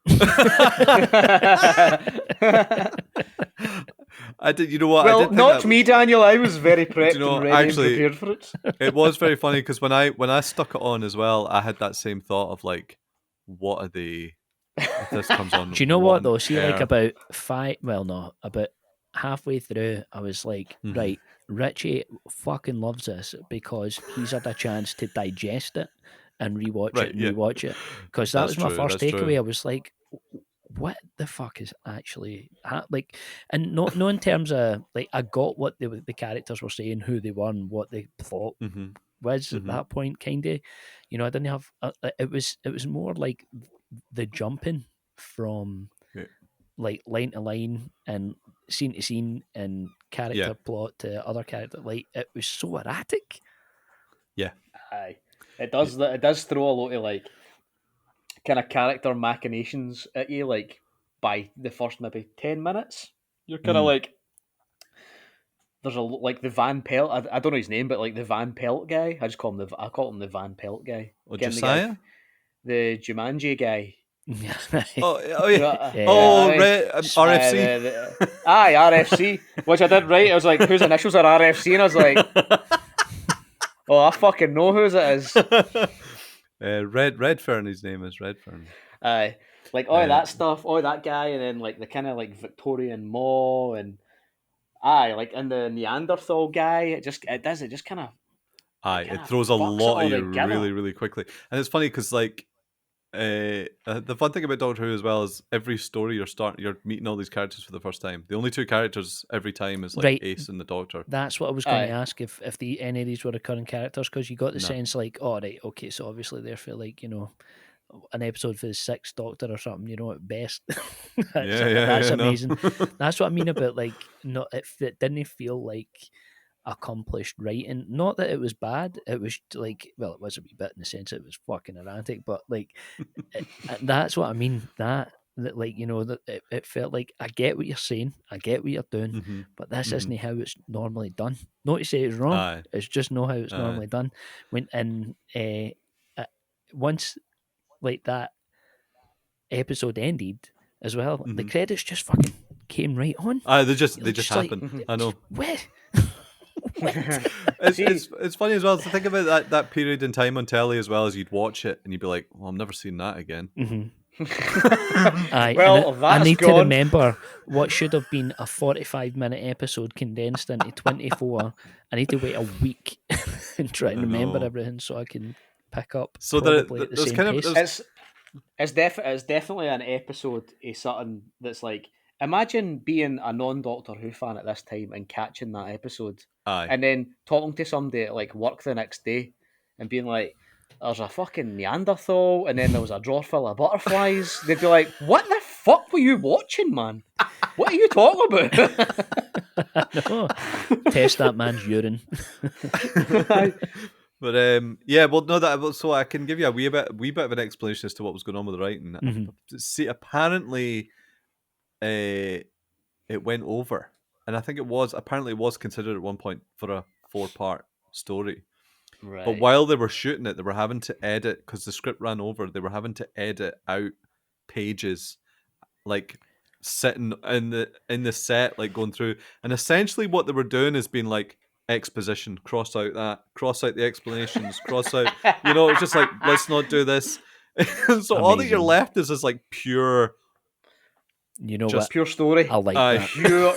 Speaker 1: I did. You know what? I
Speaker 2: Well,
Speaker 1: did think
Speaker 2: not
Speaker 1: that
Speaker 2: me, Daniel. I was very prepped
Speaker 1: you know,
Speaker 2: and ready
Speaker 1: actually-
Speaker 2: and prepared for it.
Speaker 1: it was very funny because when I stuck it on as well, I had that same thought of like, what are they? If this comes on,
Speaker 3: Do you know what
Speaker 1: on
Speaker 3: though? See, like
Speaker 1: air?
Speaker 3: about about halfway through, I was like,
Speaker 1: Mhm.
Speaker 3: right, Richie fucking loves this because he's had a chance to digest it and rewatch
Speaker 1: Right,
Speaker 3: it and
Speaker 1: yeah.
Speaker 3: rewatch it. Because that
Speaker 1: That's
Speaker 3: was my
Speaker 1: true,
Speaker 3: first
Speaker 1: that's true.
Speaker 3: takeaway. I was like, what the fuck is actually like, and no in terms of like I got what the characters were saying, who they were, and what the plot
Speaker 1: Mhm.
Speaker 3: was at
Speaker 1: Mhm.
Speaker 3: that point. Kind of, I didn't have. It was more like the jumping from
Speaker 1: Yeah.
Speaker 3: like line to line and scene to scene and character
Speaker 1: Yeah.
Speaker 3: plot to other character. Like it was so erratic.
Speaker 2: Aye, it does. It does throw a lot of like kind of character machinations at you. Like by the first maybe 10 minutes, you're kind of
Speaker 1: Mm.
Speaker 2: like, there's like the Van Pelt. I don't know his name, but like the Van Pelt guy. I call him the Van Pelt guy.
Speaker 1: Oh,
Speaker 2: Getting the guy-
Speaker 1: Josiah?
Speaker 2: the Jumanji guy.
Speaker 1: Oh
Speaker 2: You
Speaker 1: yeah.
Speaker 2: know,
Speaker 1: Oh,
Speaker 2: aye.
Speaker 1: Red, RFC.
Speaker 2: Aye, RFC. Which I did right. I was like, whose initials are RFC? And I was like, oh, I fucking know whose it is.
Speaker 1: Redfern. His name is Redfern.
Speaker 2: Aye. Like all
Speaker 1: Yeah.
Speaker 2: that stuff, all that guy, and then like the kind of like Victorian Maw, and like and the Neanderthal guy. It just kind of
Speaker 1: Aye,
Speaker 2: kinda
Speaker 1: it throws a
Speaker 2: fucks it
Speaker 1: lot
Speaker 2: all
Speaker 1: at you
Speaker 2: together.
Speaker 1: really, really quickly, and it's funny because like The fun thing about Doctor Who as well is every story you're meeting all these characters for the first time. The only two characters every time is like
Speaker 3: Right.
Speaker 1: Ace and the Doctor.
Speaker 3: That's what I was going
Speaker 2: Aye.
Speaker 3: to ask if any of these were recurring characters, because you got the
Speaker 1: No.
Speaker 3: sense like, oh right, okay, so obviously they're for like, you know, an episode for the sixth Doctor or something, you know, at best. That's
Speaker 1: no.
Speaker 3: amazing. That's what I mean about like not it didn't feel like accomplished writing. Not that it was bad. It was like, well, it was a wee bit in the sense it was fucking erratic, but like that's what I mean. That like, you know, that it felt like I get what you're saying, I get what you're doing,
Speaker 1: Mhm.
Speaker 3: but this
Speaker 1: Mhm.
Speaker 3: isn't how it's normally done. Not to say it's wrong.
Speaker 1: Aye.
Speaker 3: It's just not how it's
Speaker 1: Aye.
Speaker 3: normally done. When once like that episode ended as well, the
Speaker 1: Mhm.
Speaker 3: credits just fucking came right on.
Speaker 1: They just
Speaker 3: Like,
Speaker 1: happen. I know.
Speaker 3: What?
Speaker 1: It's funny as well to think about that period in time on telly as well as you'd watch it and you'd be like, well, I'm never seeing that again.
Speaker 3: Aye,
Speaker 2: Well,
Speaker 3: and I
Speaker 2: that's
Speaker 3: need to
Speaker 2: gone.
Speaker 3: remember what should have been a 45-minute episode condensed into 24. I need to wait a week and try and
Speaker 1: I
Speaker 3: remember
Speaker 1: know.
Speaker 3: everything so I can pick up
Speaker 1: So
Speaker 3: probably at the
Speaker 1: there's
Speaker 3: same
Speaker 1: kind of
Speaker 3: pace.
Speaker 2: It's definitely an episode of something that's like, imagine being a non-Doctor Who fan at this time and catching that episode,
Speaker 1: aye.
Speaker 2: and then talking to somebody at like work the next day and being like, there's a fucking Neanderthal and then there was a drawer full of butterflies. They'd be like, what the fuck were you watching, man? What are you talking about?
Speaker 3: No. Test that man's urine.
Speaker 1: But yeah, well, no, so I can give you a wee bit of an explanation as to what was going on with the writing.
Speaker 3: Mhm.
Speaker 1: See, apparently, it went over, and I think it was considered at one point for a 4-part story.
Speaker 2: Right.
Speaker 1: But while they were shooting it, they were having to edit because the script ran over. They were having to edit out pages, like sitting in the set, like going through, and essentially what they were doing is being like, exposition, cross out that, cross out the explanations, cross out, you know, it's just like, let's not do this. So all that you're
Speaker 3: Amazing.
Speaker 1: left is this like pure,
Speaker 3: You know
Speaker 1: just
Speaker 3: what?
Speaker 2: Pure story.
Speaker 3: I like
Speaker 1: aye.
Speaker 3: that.
Speaker 2: Pure,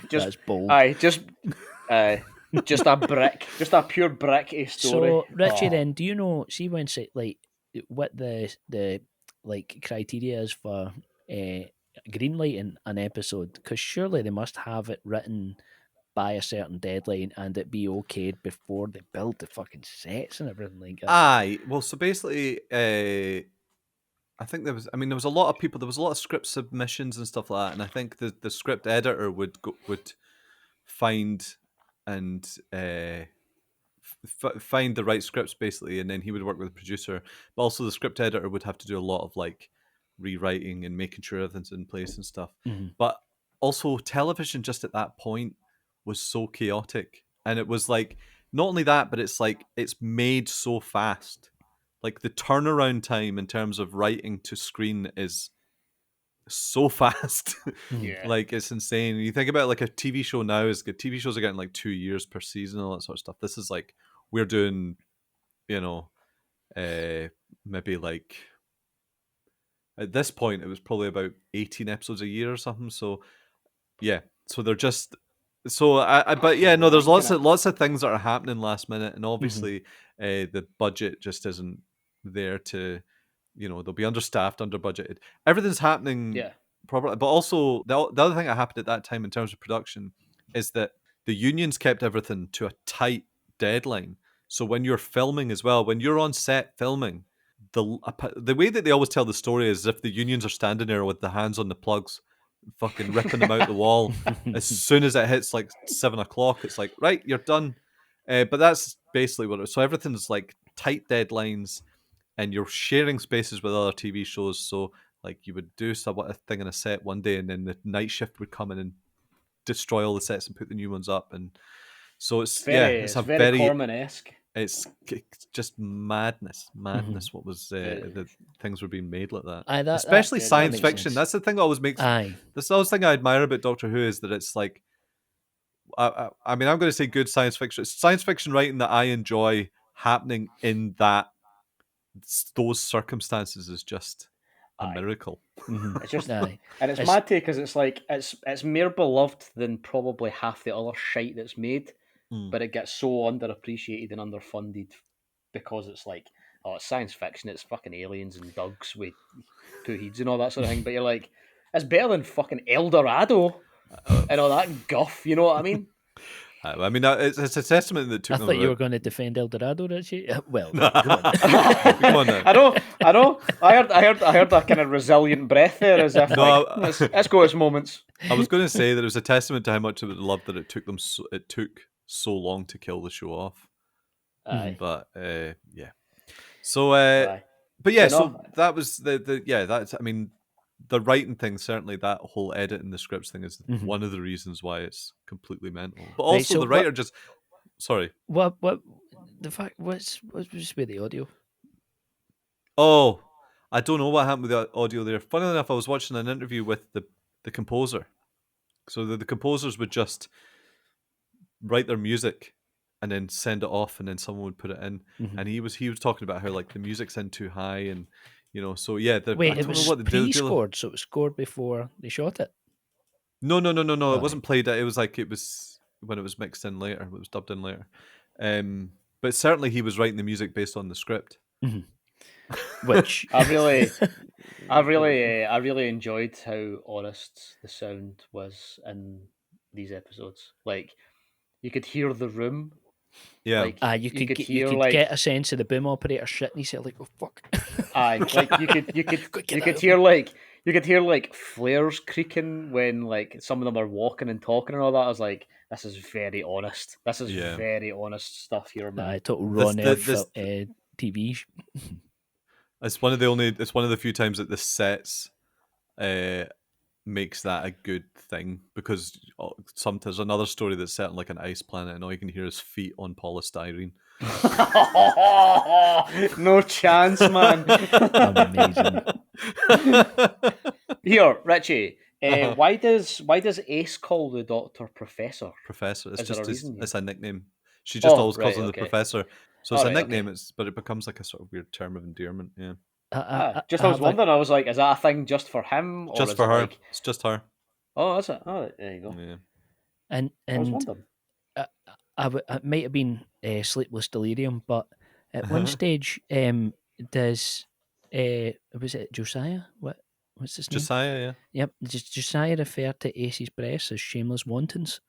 Speaker 2: just
Speaker 3: That's bold.
Speaker 2: just a brick, just a pure brick of story.
Speaker 3: So, Richie,
Speaker 2: Oh.
Speaker 3: then, do you know, see when say like what the like criteria is for greenlighting an episode? Because surely they must have it written by a certain deadline and it be okayed before they build the fucking sets and everything like that.
Speaker 1: Aye. Well, so basically, I think there was a lot of people, there was a lot of script submissions and stuff like that, and I think the script editor would find and find the right scripts basically, and then he would work with the producer. But also the script editor would have to do a lot of like rewriting and making sure everything's in place and stuff.
Speaker 3: Mhm.
Speaker 1: But also television just at that point was so chaotic, and it was like not only that, but it's like it's made so fast. Like the turnaround time in terms of writing to screen is so fast.
Speaker 2: Yeah.
Speaker 1: Like it's insane. You think about like a TV show now is good. TV shows are getting like 2 years per season, all that sort of stuff. This is like we're doing, you know, maybe like at this point it was probably about 18 episodes a year or something. So yeah, so they're just so but yeah, no, there's lots of things that are happening last minute, and obviously the budget just isn't there to, you know, they'll be understaffed, under budgeted. Everything's happening
Speaker 2: Yeah.
Speaker 1: properly, but also the other thing that happened at that time in terms of production is that the unions kept everything to a tight deadline. So when you're filming as well, when you're on set filming, the way that they always tell the story is if the unions are standing there with the hands on the plugs, fucking ripping them out the wall. As soon as it hits like 7 o'clock, it's like, right, you're done. But that's basically what it is. So everything's like tight deadlines, and you're sharing spaces with other TV shows. So like you would do a thing in a set one day, and then the night shift would come in and destroy all the sets and put the new ones up. And so it's
Speaker 2: It's very Corman-esque.
Speaker 1: it's just madness. What was the things were being made like that,
Speaker 3: Aye,
Speaker 1: especially
Speaker 3: that
Speaker 1: science
Speaker 3: makes
Speaker 1: fiction.
Speaker 3: sense.
Speaker 1: That's the thing that always makes.
Speaker 3: Aye.
Speaker 1: That's the always thing I admire about Doctor Who is that it's like, I mean, I'm going to say good science fiction. It's science fiction writing that I enjoy happening in those circumstances is just a miracle.
Speaker 2: It's just,
Speaker 3: Aye.
Speaker 2: and it's mad too because it's like it's more beloved than probably half the other shite that's made, but it gets so underappreciated and underfunded because it's like it's science fiction, it's fucking aliens and dogs with two heads and all that sort of thing. But you're like, it's better than fucking El Dorado and all that guff. You know what I mean?
Speaker 1: I mean, it's a testament that it took
Speaker 3: I
Speaker 1: them
Speaker 3: thought you were
Speaker 1: about-
Speaker 3: going to defend El Dorado, Richie. Well,
Speaker 1: Come
Speaker 3: go on.
Speaker 1: on now.
Speaker 2: I know. I heard that kind of resilient breath there, as if
Speaker 1: No,
Speaker 2: let's go its moments.
Speaker 1: I was going to say that it was a testament to how much it was loved that it took them. It took so long to kill the show off.
Speaker 2: Aye.
Speaker 1: But yeah. So,
Speaker 2: Aye.
Speaker 1: but yeah,
Speaker 2: So,
Speaker 1: so
Speaker 2: no.
Speaker 1: that was that's. I mean, the writing thing, certainly that whole edit in the scripts thing is one of the reasons why it's completely mental. But also
Speaker 3: so
Speaker 1: the writer just. Sorry.
Speaker 3: What the fact? What's with the audio?
Speaker 1: Oh, I don't know what happened with the audio there. Funnily enough, I was watching an interview with the composer. So the composers would just write their music and then send it off, and then someone would put it in. And he was talking about how like the music's in too high, and so yeah. I
Speaker 3: Wait, it
Speaker 1: don't know
Speaker 3: was
Speaker 1: what the deal-
Speaker 3: pre-scored, so it was scored before they shot it.
Speaker 1: No.
Speaker 3: Right.
Speaker 1: It wasn't played. It was like it was when it was mixed in later. It was dubbed in later. But certainly he was writing the music based on the script.
Speaker 3: Which
Speaker 2: I really enjoyed how honest the sound was in these episodes. Like, you could hear the room.
Speaker 1: Yeah.
Speaker 2: Like,
Speaker 3: you could
Speaker 2: hear, like,
Speaker 3: get a sense of the boom operator shitting himself like, oh fuck.
Speaker 2: aye, like you could
Speaker 3: Get
Speaker 2: hear like flares creaking when like some of them are walking and talking and all that. I was like, this is very honest. This is
Speaker 1: Yeah.
Speaker 2: very honest stuff here, man.
Speaker 3: Total raw
Speaker 1: This-
Speaker 3: nerve TV.
Speaker 1: It's one of the few times that the sets makes that a good thing, because sometimes there's another story that's set on like an ice planet and all you can hear is feet on polystyrene.
Speaker 2: No chance, man.
Speaker 3: Amazing.
Speaker 2: Here, Richie. Why does Ace call the Doctor Professor?
Speaker 1: Professor. It's
Speaker 2: Is there
Speaker 1: just
Speaker 2: a reason?
Speaker 1: it's a nickname. She just
Speaker 2: Oh,
Speaker 1: always calls
Speaker 2: right,
Speaker 1: him
Speaker 2: okay.
Speaker 1: the Professor. So it's
Speaker 2: All
Speaker 1: a
Speaker 2: right,
Speaker 1: nickname. But it becomes like a sort of weird term of endearment. Yeah,
Speaker 2: I was wondering. I was like, is that a thing just for him? Or
Speaker 1: just
Speaker 2: is
Speaker 1: for
Speaker 2: it
Speaker 1: her.
Speaker 2: Like...
Speaker 1: It's just her.
Speaker 2: Oh, that's it. Oh, there you go.
Speaker 1: Yeah.
Speaker 3: And
Speaker 2: I was wondering.
Speaker 3: it might have been Sleepless Delirium, but at one stage, does was it Josiah? What's his name?
Speaker 1: Josiah. Yeah.
Speaker 3: Yep. Does Josiah refer to Ace's breasts as shameless wantons?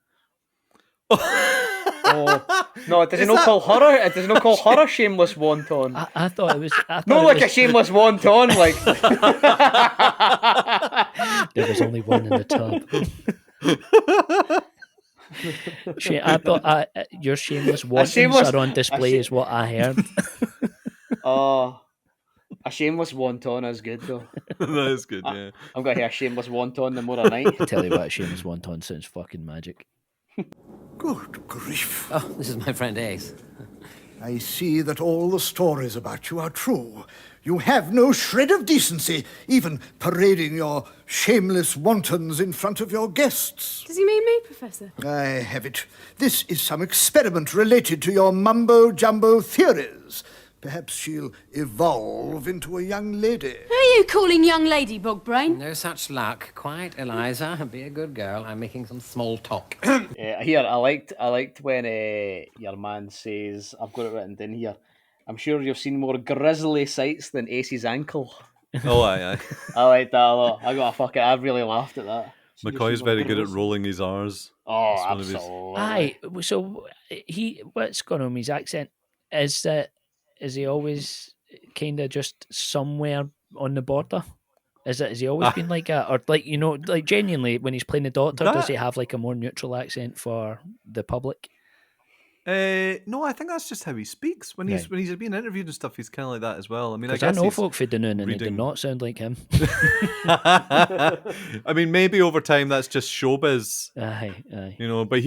Speaker 2: Oh no! Does it not call her? It does not call her a shameless wanton.
Speaker 3: I thought it was. I thought
Speaker 2: Not
Speaker 3: it
Speaker 2: like
Speaker 3: was,
Speaker 2: a shameless wanton. Like
Speaker 3: there was only one in the tub. I thought your shameless wantons
Speaker 2: shameless-
Speaker 3: are on display, is what I heard.
Speaker 2: oh, a shameless wanton is good though.
Speaker 1: That is good. Yeah.
Speaker 2: I'm gonna hear a shameless wanton tomorrow night.
Speaker 3: I tell you what, a shameless wonton sounds fucking magic.
Speaker 7: Good grief.
Speaker 8: Oh, this is my friend Ace.
Speaker 7: I see that all the stories about you are true. You have no shred of decency, even parading your shameless wantons in front of your guests.
Speaker 9: Does he mean me, Professor?
Speaker 7: I have it. This is some experiment related to your mumbo-jumbo theories. Perhaps she'll evolve into a young lady.
Speaker 9: Who are you calling young lady, Bogbrain?
Speaker 8: No such luck. Quiet, Eliza. Be a good girl. I'm making some small talk.
Speaker 2: Yeah, here I liked when your man says, I've got it written down here. I'm sure you've seen more grisly sights than Ace's ankle.
Speaker 1: Oh, aye.
Speaker 2: I like that a lot. I really laughed at that.
Speaker 1: McCoy's very good at rolling his R's.
Speaker 2: Oh,
Speaker 1: It's one of his-
Speaker 2: absolutely.
Speaker 3: Aye, so what's going on with his accent? Is he always kind of just somewhere on the border? Has he always been like that? Or like, like genuinely when he's playing the Doctor, does he have like a more neutral accent for the public?
Speaker 1: No, I think that's just how he speaks. When he's being interviewed and stuff, he's kind of like that as well. I mean, I
Speaker 3: Because I
Speaker 1: guess
Speaker 3: know
Speaker 1: he's
Speaker 3: folk for Dunoon and they do
Speaker 1: reading-
Speaker 3: not sound like him.
Speaker 1: I mean, maybe over time that's just showbiz,
Speaker 3: Aye.
Speaker 1: But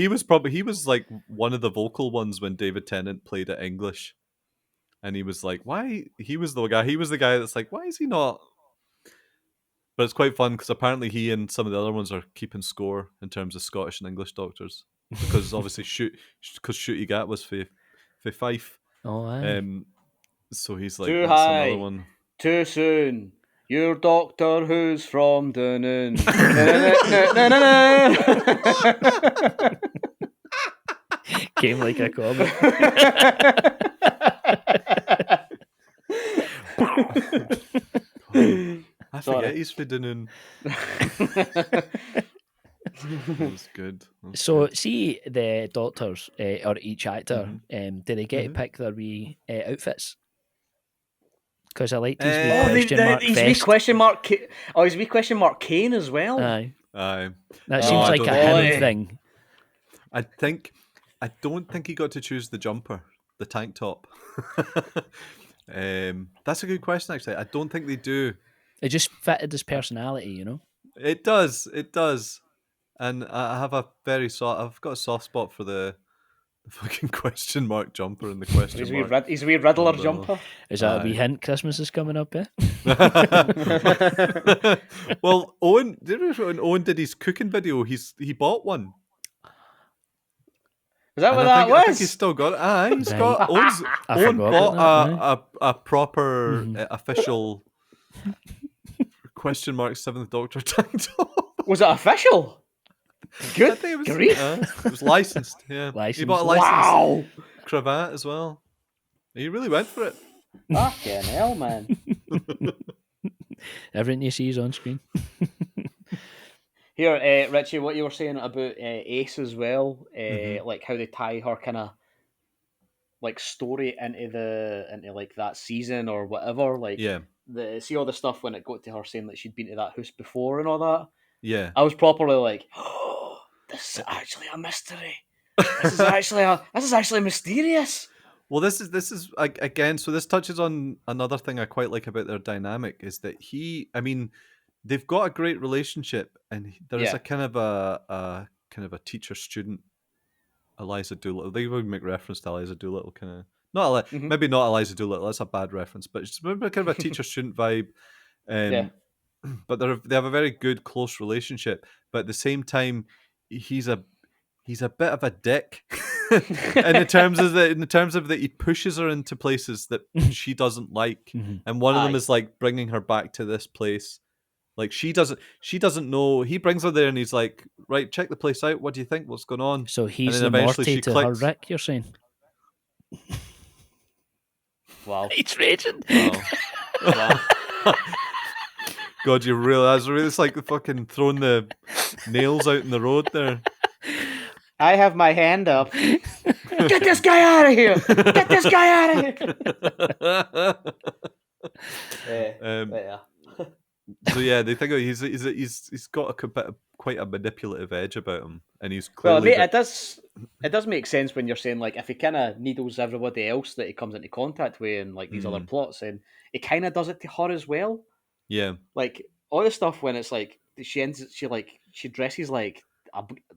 Speaker 1: he was like one of the vocal ones when David Tennant played it English, and he was like, "Why?" He was the guy that's like, "Why is he not?" But it's quite fun because apparently he and some of the other ones are keeping score in terms of Scottish and English doctors, because obviously Shooty Gat was for Fife.
Speaker 3: Oh, aye.
Speaker 1: So he's like,
Speaker 2: Too
Speaker 1: that's
Speaker 2: high.
Speaker 1: another one.
Speaker 2: Too soon. Your Doctor Who's from Dunoon.
Speaker 3: Came like a comet.
Speaker 1: I
Speaker 2: Sorry.
Speaker 1: forget he's for Dunoon. That was good.
Speaker 3: So, see the doctors or each actor,
Speaker 1: Mm-hmm.
Speaker 3: do they get to pick their wee outfits? Because I liked his wee
Speaker 1: Oh,
Speaker 3: question mark
Speaker 2: his wee
Speaker 3: vest.
Speaker 2: question mark. His wee question mark Kane as well.
Speaker 3: Aye,
Speaker 1: Aye.
Speaker 3: that
Speaker 1: No,
Speaker 3: seems
Speaker 1: I
Speaker 3: like
Speaker 1: don't
Speaker 3: a
Speaker 2: think-
Speaker 3: him thing.
Speaker 1: I don't think he got to choose the jumper, the tank top. That's a good question, actually. I don't think they do.
Speaker 3: It just fitted his personality, you know.
Speaker 1: It does, and I have I've got a soft spot for the fucking question mark jumper and the question
Speaker 2: His wee,
Speaker 1: mark.
Speaker 2: his wee Riddler
Speaker 1: umbrella.
Speaker 2: jumper.
Speaker 3: Is that a wee
Speaker 1: Aye.
Speaker 3: hint? Christmas is coming up, eh?
Speaker 1: Well, Owen, did you remember when Owen did his cooking video? He bought one.
Speaker 2: Is that
Speaker 1: And
Speaker 2: what
Speaker 1: I
Speaker 2: that
Speaker 1: think, I think
Speaker 2: was?
Speaker 1: he's still got it. Aye, he's
Speaker 3: Right.
Speaker 1: got
Speaker 3: I
Speaker 1: Owen
Speaker 3: forgot
Speaker 1: bought
Speaker 3: about that,
Speaker 1: a proper
Speaker 3: Mhm.
Speaker 1: official question mark Seventh Doctor tank top.
Speaker 2: Was it official?
Speaker 1: I
Speaker 2: Good
Speaker 1: think it was,
Speaker 2: grief.
Speaker 1: it was licensed. Yeah, he
Speaker 3: Licensed.
Speaker 1: bought a licensed
Speaker 2: Wow.
Speaker 1: cravat as well. He really went for it.
Speaker 2: Fucking hell, man.
Speaker 3: Everything you see is on screen.
Speaker 2: Here, Richie, what you were saying about Ace as well, like how they tie her kind of like story into like that season or whatever. Like,
Speaker 1: Yeah,
Speaker 2: see all the stuff when it got to her saying that she'd been to that house before and all that.
Speaker 1: yeah.
Speaker 2: I was properly like, oh, this is actually a mystery. This is actually mysterious.
Speaker 1: Well, this is again. So this touches on another thing I quite like about their dynamic is that they've got a great relationship, and there is
Speaker 2: Yeah.
Speaker 1: a kind of a teacher student, Eliza Doolittle. They would make reference to Eliza Doolittle, kind of maybe not Eliza Doolittle. That's a bad reference, but it's maybe kind of a teacher student vibe.
Speaker 2: Yeah.
Speaker 1: But they have a very good close relationship. But at the same time, he's a bit of a dick. And in terms of that he pushes her into places that she doesn't like, and one of them
Speaker 2: Aye.
Speaker 1: is like bringing her back to this place. Like she doesn't know. He brings her there and he's like, right, check the place out. What do you think? What's going on?
Speaker 3: So he's
Speaker 1: then
Speaker 3: the
Speaker 1: eventually
Speaker 3: Morty
Speaker 1: she
Speaker 3: to
Speaker 1: clicks.
Speaker 3: her Rick, you're saying?
Speaker 2: Wow.
Speaker 3: He's raging.
Speaker 2: Wow.
Speaker 1: God, it's like fucking throwing the nails out in the road there.
Speaker 2: I have my hand up. Get this guy out of here! Get this guy out of here! Yeah.
Speaker 1: So yeah, they think he's got quite a manipulative edge about him, and he's clearly.
Speaker 2: Well, it does make sense when you're saying like if he kind of needles everybody else that he comes into contact with and like these other plots, and he kind of does it to her as well.
Speaker 1: Yeah,
Speaker 2: Like all the stuff when it's like she dresses like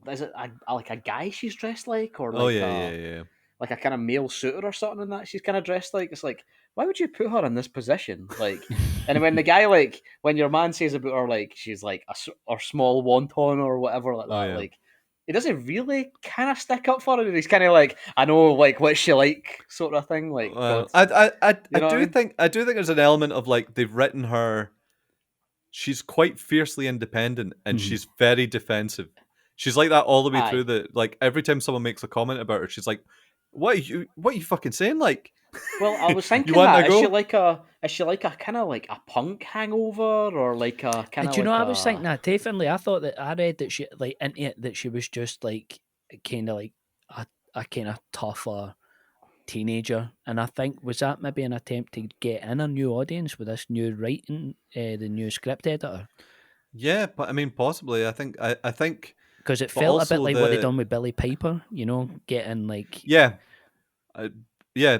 Speaker 2: is it like a guy she's dressed like or like
Speaker 1: yeah.
Speaker 2: like a kind of male suitor or something in that she's kind of dressed like. It's like, why would you put her in this position? Like, and when the guy like when your man says about her like she's like or small wonton or whatever like that,
Speaker 1: yeah.
Speaker 2: like he doesn't really kind of stick up for her. He's kind of like, I know like what's she like sort of thing. Like,
Speaker 1: Well,
Speaker 2: God.
Speaker 1: I
Speaker 2: You know what I
Speaker 1: do
Speaker 2: mean?
Speaker 1: think there's an element of like they've written her. She's quite fiercely independent and she's very defensive. She's like that all the way
Speaker 2: Aye.
Speaker 1: through. Like every time someone makes a comment about her, she's like, what are you fucking saying? Like,
Speaker 2: Well, I was thinking
Speaker 1: want
Speaker 2: that
Speaker 1: to
Speaker 2: is
Speaker 1: go?
Speaker 2: she like a kind of like a punk hangover or like a kind of.
Speaker 3: Do you know? I was thinking that too, Finlay. I thought that I read that she like into it that she was just like kind of like a kind of tougher teenager, and I think was that maybe an attempt to get in a new audience with this new writing, the new script editor,
Speaker 1: yeah, but I mean, possibly. I think
Speaker 3: because it
Speaker 1: But
Speaker 3: felt a bit
Speaker 1: also
Speaker 3: like what they
Speaker 1: the-
Speaker 3: done with Billy Piper. You know, getting like
Speaker 1: yeah, yeah.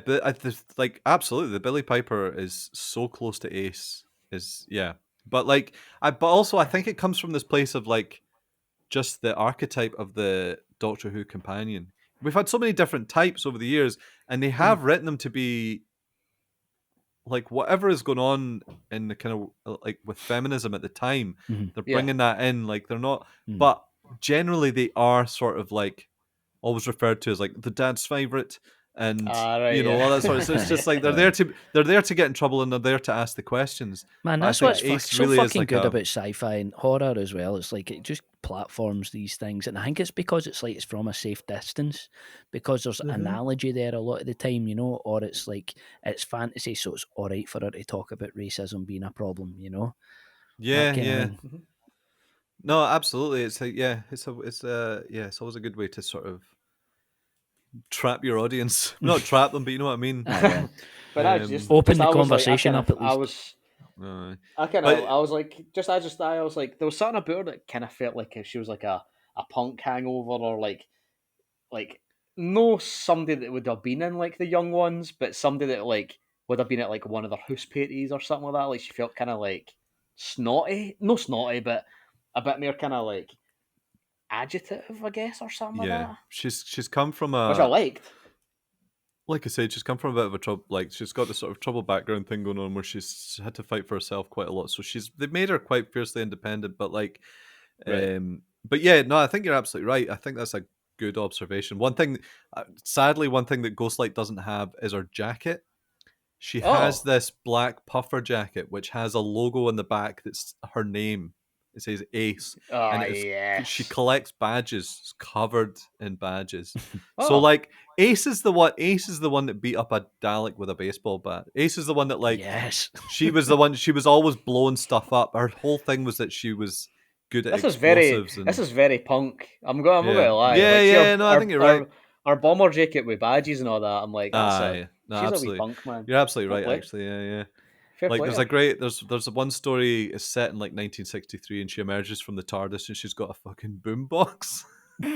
Speaker 1: Like absolutely, the Billy Piper is so close to Ace. But like, but also I think it comes from this place of like just the archetype of the Doctor Who companion. We've had so many different types over the years, and they have written them to be like whatever is going on in the kind of like with feminism at the time. They're
Speaker 2: Yeah.
Speaker 1: bringing that in. Like they're not, but generally they are sort of like always referred to as like the dad's favorite, and
Speaker 2: right,
Speaker 1: all
Speaker 2: yeah.
Speaker 1: that sort of. So it's just like they're there to get in trouble and they're there to ask the questions.
Speaker 3: man.
Speaker 1: But I
Speaker 3: That's
Speaker 1: think
Speaker 3: what's
Speaker 1: Ace
Speaker 3: so
Speaker 1: really is
Speaker 3: fucking
Speaker 1: like
Speaker 3: good
Speaker 1: a-
Speaker 3: about sci-fi and horror as well. It's like it just platforms these things, and I think it's because it's like it's from a safe distance, because there's analogy there a lot of the time, or it's like it's fantasy, so it's all right for her to talk about racism being a problem,
Speaker 1: Yeah,
Speaker 3: kind of
Speaker 1: yeah.
Speaker 3: thing.
Speaker 1: No, absolutely. It's always a good way to sort of trap your audience. Not trap them, but you know what I mean.
Speaker 3: Yeah.
Speaker 2: But I just
Speaker 3: Open the
Speaker 2: I was like,
Speaker 3: conversation up at least.
Speaker 1: But
Speaker 2: I was like, I was like, there was something about her that kind of felt like she was like a punk hangover, or like no somebody that would have been in like the young ones, but somebody that like would have been at like one of their house parties or something like that. Like she felt kind of like snotty, no snotty, but a bit more kind of like agitative, I guess, or something like
Speaker 1: yeah,
Speaker 2: that,
Speaker 1: she's come from
Speaker 2: which I liked.
Speaker 1: like I said, she's come from a bit of a trouble. Like she's got this sort of trouble background thing going on where she's had to fight for herself quite a lot. So they've made her quite fiercely independent. But like,
Speaker 2: Right.
Speaker 1: but yeah, no, I think you're absolutely right. I think that's a good observation. One thing, sadly, one thing that Ghostlight doesn't have is her jacket. She has
Speaker 2: Oh,
Speaker 1: this black puffer jacket which has a logo on the back that's her name. It says Ace,
Speaker 2: oh
Speaker 1: and she
Speaker 2: yes.
Speaker 1: collects badges. It's covered in badges. So
Speaker 2: Oh,
Speaker 1: like Ace is the one. Ace is the one that beat up a Dalek with a baseball bat. Ace is the one that like
Speaker 3: Yes.
Speaker 1: she was the one. She was always blowing stuff up. Her whole thing was that she was good at
Speaker 2: this
Speaker 1: explosives
Speaker 2: this
Speaker 1: and
Speaker 2: is very punk. I'm not
Speaker 1: yeah,
Speaker 2: gonna lie.
Speaker 1: yeah,
Speaker 2: Like, see
Speaker 1: yeah. No, I think you're right.
Speaker 2: our bomber jacket with badges and all that. I'm like,
Speaker 1: Aye, no,
Speaker 2: she's a wee
Speaker 1: absolutely.
Speaker 2: punk, man.
Speaker 1: You're absolutely
Speaker 2: Fair
Speaker 1: right.
Speaker 2: play.
Speaker 1: Actually, yeah, yeah.
Speaker 2: Fair
Speaker 1: Like
Speaker 2: play.
Speaker 1: there's a great there's one story is set in like 1963 and she emerges from the TARDIS and she's got a fucking boombox and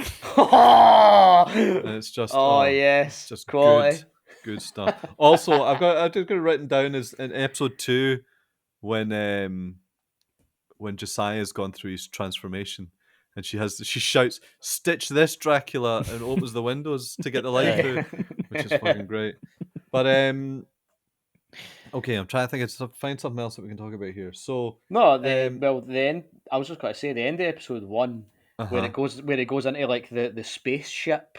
Speaker 1: it's just
Speaker 2: Oh
Speaker 1: it's
Speaker 2: yes,
Speaker 1: just
Speaker 2: quality.
Speaker 1: good stuff. Also, I've just got it written down as in episode 2 when Josiah's gone through his transformation and she shouts stitch this Dracula and opens the windows to get the light through, which is fucking great. But okay, I'm trying to think find something else that we can talk about here. So
Speaker 2: No,
Speaker 1: um
Speaker 2: the end. I was just going to say the end of episode 1, where
Speaker 1: uh-huh.
Speaker 2: it goes into like the spaceship.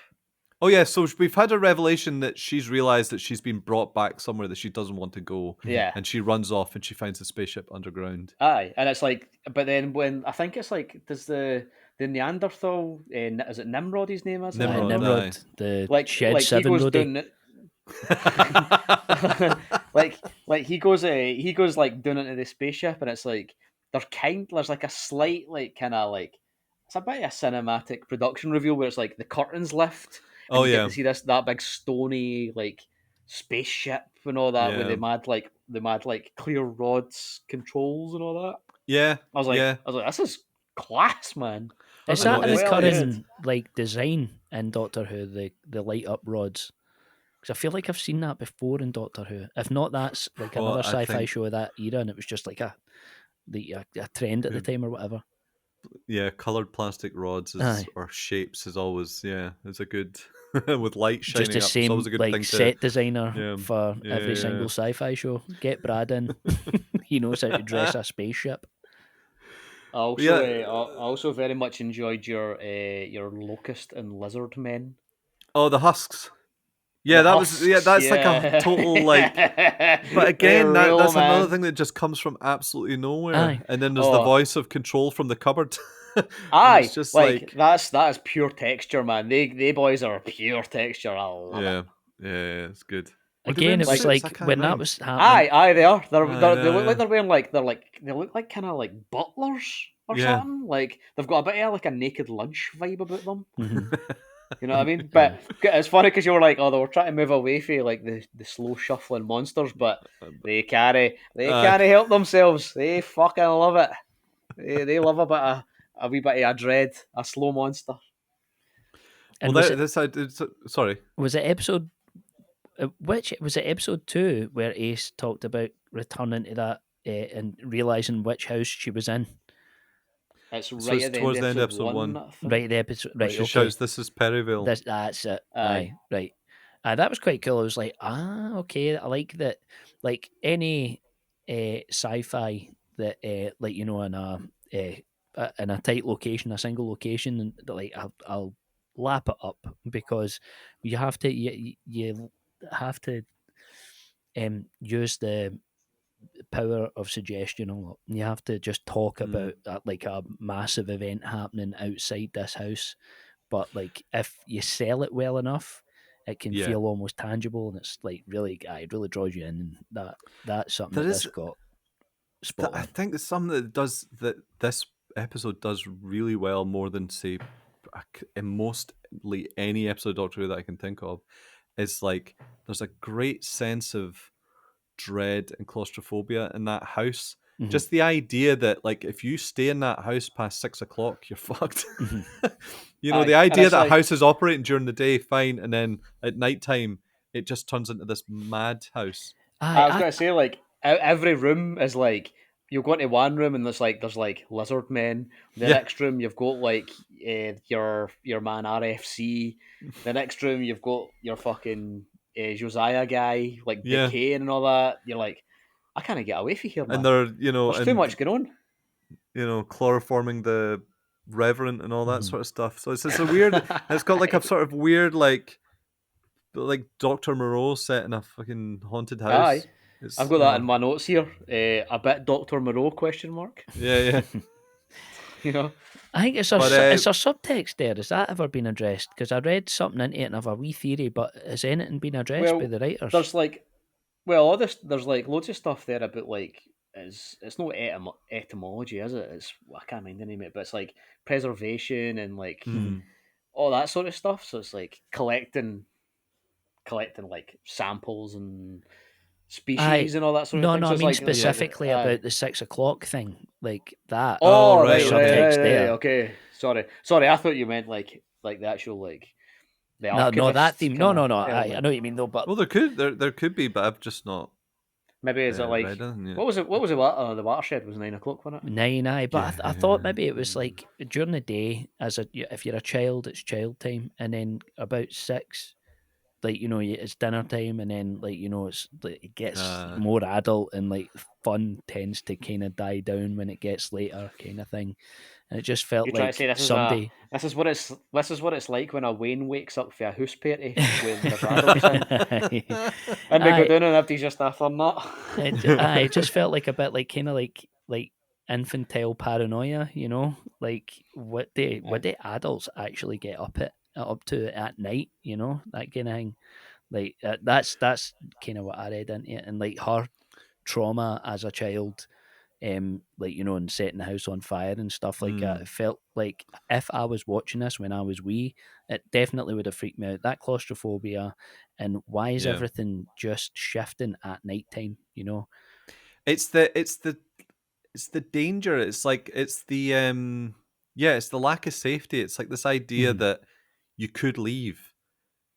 Speaker 1: Oh yeah, so we've had a revelation that she's realized that she's been brought back somewhere that she doesn't want to go,
Speaker 2: Yeah.
Speaker 1: and she runs off and she finds the spaceship underground.
Speaker 2: Aye, and it's like, but then when I think it's like, does the Neanderthal, is it Nimrod? His name is it?
Speaker 1: Nimrod,
Speaker 3: Nimrod, the
Speaker 2: Like
Speaker 3: Shed
Speaker 2: he
Speaker 3: 7
Speaker 2: goes
Speaker 3: roadie.
Speaker 2: down it. like he goes like down into the spaceship, and it's like there's like a slight like kind of like it's a bit of a cinematic production reveal where it's like the curtains lift and
Speaker 1: Oh
Speaker 2: you get
Speaker 1: yeah,
Speaker 2: to see that big stony like spaceship and all that with
Speaker 1: yeah,
Speaker 2: the mad like clear rods controls and all that.
Speaker 1: yeah, yeah.
Speaker 2: I was like, this is class, man.
Speaker 3: Is
Speaker 1: I know
Speaker 3: that a
Speaker 1: it's
Speaker 3: recurring like design in Doctor Who? The light up rods. Because I feel like I've seen that before in Doctor Who. If not, that's like
Speaker 1: Well,
Speaker 3: another
Speaker 1: I
Speaker 3: sci-fi
Speaker 1: think
Speaker 3: show of that era, and it was just like a trend at the time or whatever.
Speaker 1: yeah, colored plastic rods
Speaker 3: Aye.
Speaker 1: or shapes is always it's a good with light
Speaker 3: Just
Speaker 1: shining
Speaker 3: the
Speaker 1: up. It's
Speaker 3: same
Speaker 1: always a good
Speaker 3: like
Speaker 1: thing to
Speaker 3: set designer
Speaker 1: yeah,
Speaker 3: for
Speaker 1: yeah,
Speaker 3: every
Speaker 1: yeah.
Speaker 3: single sci-fi show. Get Brad in. He knows how to dress a spaceship.
Speaker 2: I also very much enjoyed your locust and lizard men.
Speaker 1: Oh, the husks. Yeah,
Speaker 2: The
Speaker 1: that was
Speaker 2: husks,
Speaker 1: that's like a
Speaker 2: yeah.
Speaker 1: total like. But
Speaker 2: They
Speaker 1: again,
Speaker 2: rule,
Speaker 1: that's another
Speaker 2: man.
Speaker 1: thing that just comes from absolutely nowhere.
Speaker 3: Aye.
Speaker 1: And then there's the
Speaker 2: Oh,
Speaker 1: voice of control from the cupboard, and it's
Speaker 2: aye,
Speaker 1: just
Speaker 2: like
Speaker 1: like
Speaker 2: that is pure texture, man. They boys are pure texture. I love it.
Speaker 1: yeah, it's good. Were they
Speaker 3: Again,
Speaker 1: wearing
Speaker 3: it was
Speaker 1: suits? I
Speaker 3: like
Speaker 1: can't
Speaker 3: when that
Speaker 1: remember.
Speaker 3: was happening.
Speaker 2: Aye, they are. They look
Speaker 1: Yeah.
Speaker 2: like they're wearing they look like kind of like butlers or
Speaker 1: Yeah.
Speaker 2: something. Like they've got a bit of like a naked lunch vibe about them.
Speaker 3: Mhm.
Speaker 2: You know what I mean? But it's funny because you were like, oh, they were trying to move away from like the slow shuffling monsters, but they can't help themselves. They fucking love it. They love a wee bit of a dread, a slow monster.
Speaker 3: And
Speaker 1: Well,
Speaker 3: was
Speaker 1: sorry.
Speaker 3: it episode? Which was it? Episode 2 where Ace talked about returning to that and realizing which house she was in.
Speaker 2: It's
Speaker 1: So
Speaker 2: right
Speaker 1: it's
Speaker 2: at the
Speaker 1: towards
Speaker 2: end
Speaker 1: the
Speaker 2: of
Speaker 1: end of
Speaker 2: episode
Speaker 1: episode
Speaker 2: 1.
Speaker 1: one.
Speaker 2: I think.
Speaker 3: Right, the episode.
Speaker 1: Where
Speaker 3: Right,
Speaker 1: she
Speaker 3: okay.
Speaker 1: shouts, "This is Perivale."
Speaker 3: That's it.
Speaker 2: Aye.
Speaker 3: Right. That was quite cool. I was like, okay. I like that. Like any sci-fi that, like in a tight location, a single location, and like I'll lap it up because you have to you have to use the power of suggestion a lot. You have to just talk about like a massive event happening outside this house, but like if you sell it well enough, it can
Speaker 1: Yeah.
Speaker 3: feel almost tangible, and it's like really, it really draws you in. And that's something
Speaker 1: There
Speaker 3: that
Speaker 1: is-
Speaker 3: this got. spot
Speaker 1: I
Speaker 3: on.
Speaker 1: think it's something that this episode does really well, more than say in mostly any episode of Doctor Who that I can think of. Is like there's a great sense of dread and claustrophobia in that house.
Speaker 3: Mhm.
Speaker 1: Just the idea that like if you stay in that house past 6 o'clock, you're fucked. You know,
Speaker 2: Aye,
Speaker 1: the
Speaker 2: and
Speaker 1: idea
Speaker 2: it's
Speaker 1: that a
Speaker 2: like-
Speaker 1: house is operating during the day, fine, and then at night time it just turns into this mad house.
Speaker 2: I was going to say, like, every room is like, you'll go into one room and there's like lizard men. The
Speaker 1: Yeah.
Speaker 2: next room you've got like your man RFC. The next room you've got your fucking Josiah guy, like
Speaker 1: Yeah.
Speaker 2: decaying and all that. You're like, I can't get away from here, man.
Speaker 1: And they're, you know,
Speaker 2: There's too much going on.
Speaker 1: You know, chloroforming the reverend and all that
Speaker 3: Mhm.
Speaker 1: sort of stuff. So it's a weird. It's got like a sort of weird like Dr. Moreau set in a fucking haunted house.
Speaker 2: Aye.
Speaker 1: It's,
Speaker 2: I've got that in my notes here. A bit Dr. Moreau question mark.
Speaker 1: Yeah.
Speaker 2: You know.
Speaker 3: I think it's a subtext there. Has that ever been addressed? Because I read something into it and I have a wee theory, but has anything been addressed by the writers?
Speaker 2: There's like, well, all this there's like loads of stuff there about like it's no etymology, is it? It's I can't mind the name of it, but it's like preservation and like all that sort of stuff. So it's like collecting like samples and species and all that sort of thing.
Speaker 3: No,
Speaker 2: So
Speaker 3: I
Speaker 2: it's
Speaker 3: mean
Speaker 2: like,
Speaker 3: specifically about the 6 o'clock thing, like that.
Speaker 2: Oh, right,
Speaker 3: subtext there.
Speaker 2: okay. Sorry. I thought you meant like the actual like the
Speaker 3: No, that
Speaker 2: archivist
Speaker 3: theme.
Speaker 2: kinda
Speaker 3: No.
Speaker 2: element.
Speaker 3: I know what you mean though, but
Speaker 1: well, there could be, but I've just not.
Speaker 2: Maybe is it like
Speaker 1: read it, yeah.
Speaker 2: what was it? What was it? The watershed was 9 o'clock, wasn't it?
Speaker 3: 9, aye. But I thought maybe it was like during the day, if you're a child, it's child time, and then about 6, like it's dinner time, and then like it's like it gets more adult, and like fun tends to kind of die down when it gets later, kind of thing. And it just felt
Speaker 2: You're trying
Speaker 3: like
Speaker 2: to say this is what it's like when a Wayne wakes up for a house party with the adults in. And they go down and everybody's just after nut.
Speaker 3: It just felt like a bit like kind of like infantile paranoia, like what do adults actually get up to at night, that kind of thing. Like that's kind of what I read into it, and like her trauma as a child. Like and setting the house on fire and stuff like that. It felt like if I was watching this when I was wee, it definitely would have freaked me out. That claustrophobia, and why is everything just shifting at night time?
Speaker 1: It's the danger. It's like it's the it's the lack of safety. It's like this idea that you could leave,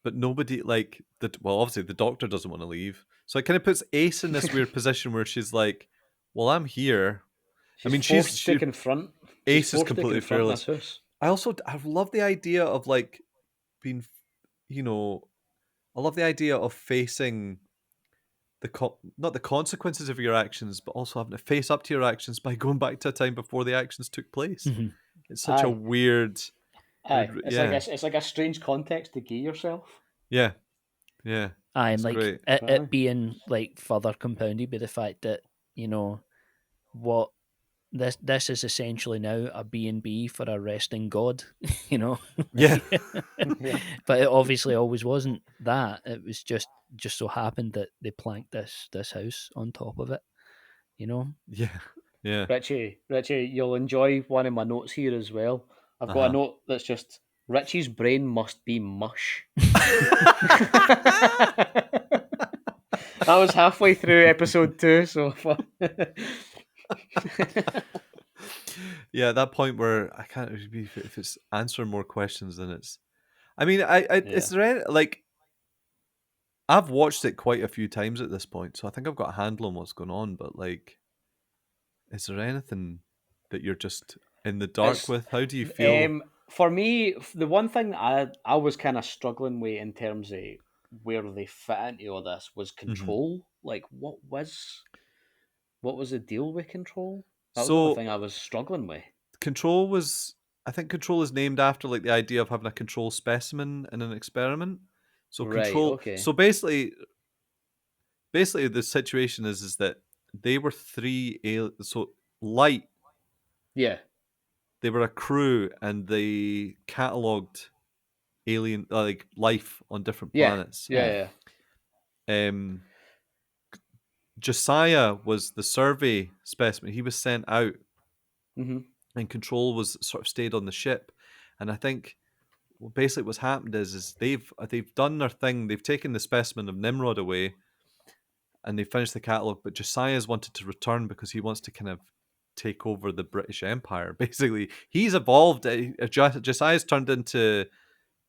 Speaker 1: but nobody obviously the doctor doesn't want to leave, so it kind of puts Ace in this weird position where she's like, well, I'm here.
Speaker 2: She's to confront.
Speaker 1: Ace is completely fearless. I love the idea of like being, I love the idea of facing not the consequences of your actions, but also having to face up to your actions by going back to a time before the actions took place. It's such a weird.
Speaker 2: It's like a strange context to give yourself.
Speaker 1: Yeah.
Speaker 3: And like it being like further compounded by the fact that what this is essentially now a B&B for a resting god,
Speaker 1: Yeah.
Speaker 3: But it obviously always wasn't that. It was just so happened that they planked this house on top of it,
Speaker 1: Yeah.
Speaker 2: Richie, you'll enjoy one of my notes here as well. I've got a note that's just Richie's brain must be mush. That was halfway through episode 2, so
Speaker 1: yeah, at that point where I can't if it's answering more questions than it's. I mean, is there any, like, I've watched it quite a few times at this point, so I think I've got a handle on what's going on. But like, is there anything that you're just in the dark with? How do you feel?
Speaker 2: For me, the one thing that I was kind of struggling with in terms of where they fit into all this was control. Like, what was the deal with control? That was the only thing I was struggling with.
Speaker 1: I think control is named after like the idea of having a control specimen in an experiment. So control.
Speaker 2: Okay.
Speaker 1: So basically the situation is that they were 3 so light.
Speaker 2: Yeah.
Speaker 1: They were a crew and they catalogued alien like life on different planets.
Speaker 2: Yeah.
Speaker 1: Josiah was the survey specimen. He was sent out,
Speaker 2: Mm-hmm.
Speaker 1: and Control was sort of stayed on the ship. And I think basically what's happened is they've done their thing. They've taken the specimen of Nimrod away, and they finished the catalogue. But Josiah's wanted to return because he wants to kind of take over the British Empire. Basically, he's evolved. Josiah's turned into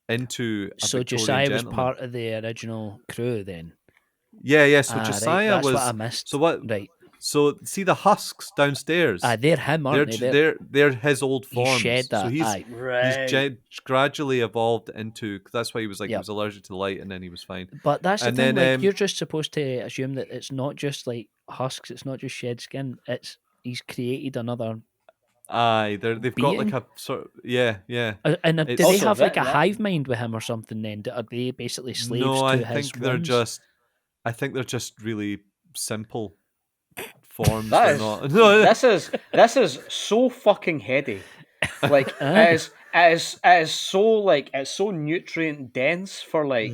Speaker 1: a
Speaker 3: So
Speaker 1: Victorian
Speaker 3: Josiah was
Speaker 1: gentleman.
Speaker 3: part of the original crew then.
Speaker 1: Yeah. So
Speaker 3: Right,
Speaker 1: Josiah
Speaker 3: that's
Speaker 1: was.
Speaker 3: what I missed.
Speaker 1: So what?
Speaker 3: Right.
Speaker 1: So see the husks downstairs.
Speaker 3: They're him, aren't they?
Speaker 1: They're his old
Speaker 3: He
Speaker 1: forms.
Speaker 3: shed that.
Speaker 1: So he's
Speaker 2: Right.
Speaker 1: gradually evolved into. Cause that's why he was like he
Speaker 3: Yep.
Speaker 1: was allergic to the light, and then he was fine.
Speaker 3: But that's the
Speaker 1: And
Speaker 3: thing.
Speaker 1: then,
Speaker 3: Like you're just supposed to assume that it's not just like husks. It's not just shed skin. It's he's created another.
Speaker 1: Aye, they've got like
Speaker 3: being.
Speaker 1: a sort of yeah.
Speaker 3: And do
Speaker 1: It's-
Speaker 3: they
Speaker 2: Also
Speaker 3: have like a
Speaker 2: that-
Speaker 3: hive mind with him or something? Then are they basically slaves
Speaker 1: No,
Speaker 3: to
Speaker 1: I
Speaker 3: his
Speaker 1: think they're
Speaker 3: whims?
Speaker 1: just. I think they're just really simple forms.
Speaker 2: That
Speaker 1: They're
Speaker 2: is-
Speaker 1: not. No,
Speaker 2: This is so fucking heady. Like it is so like it's so nutrient dense for like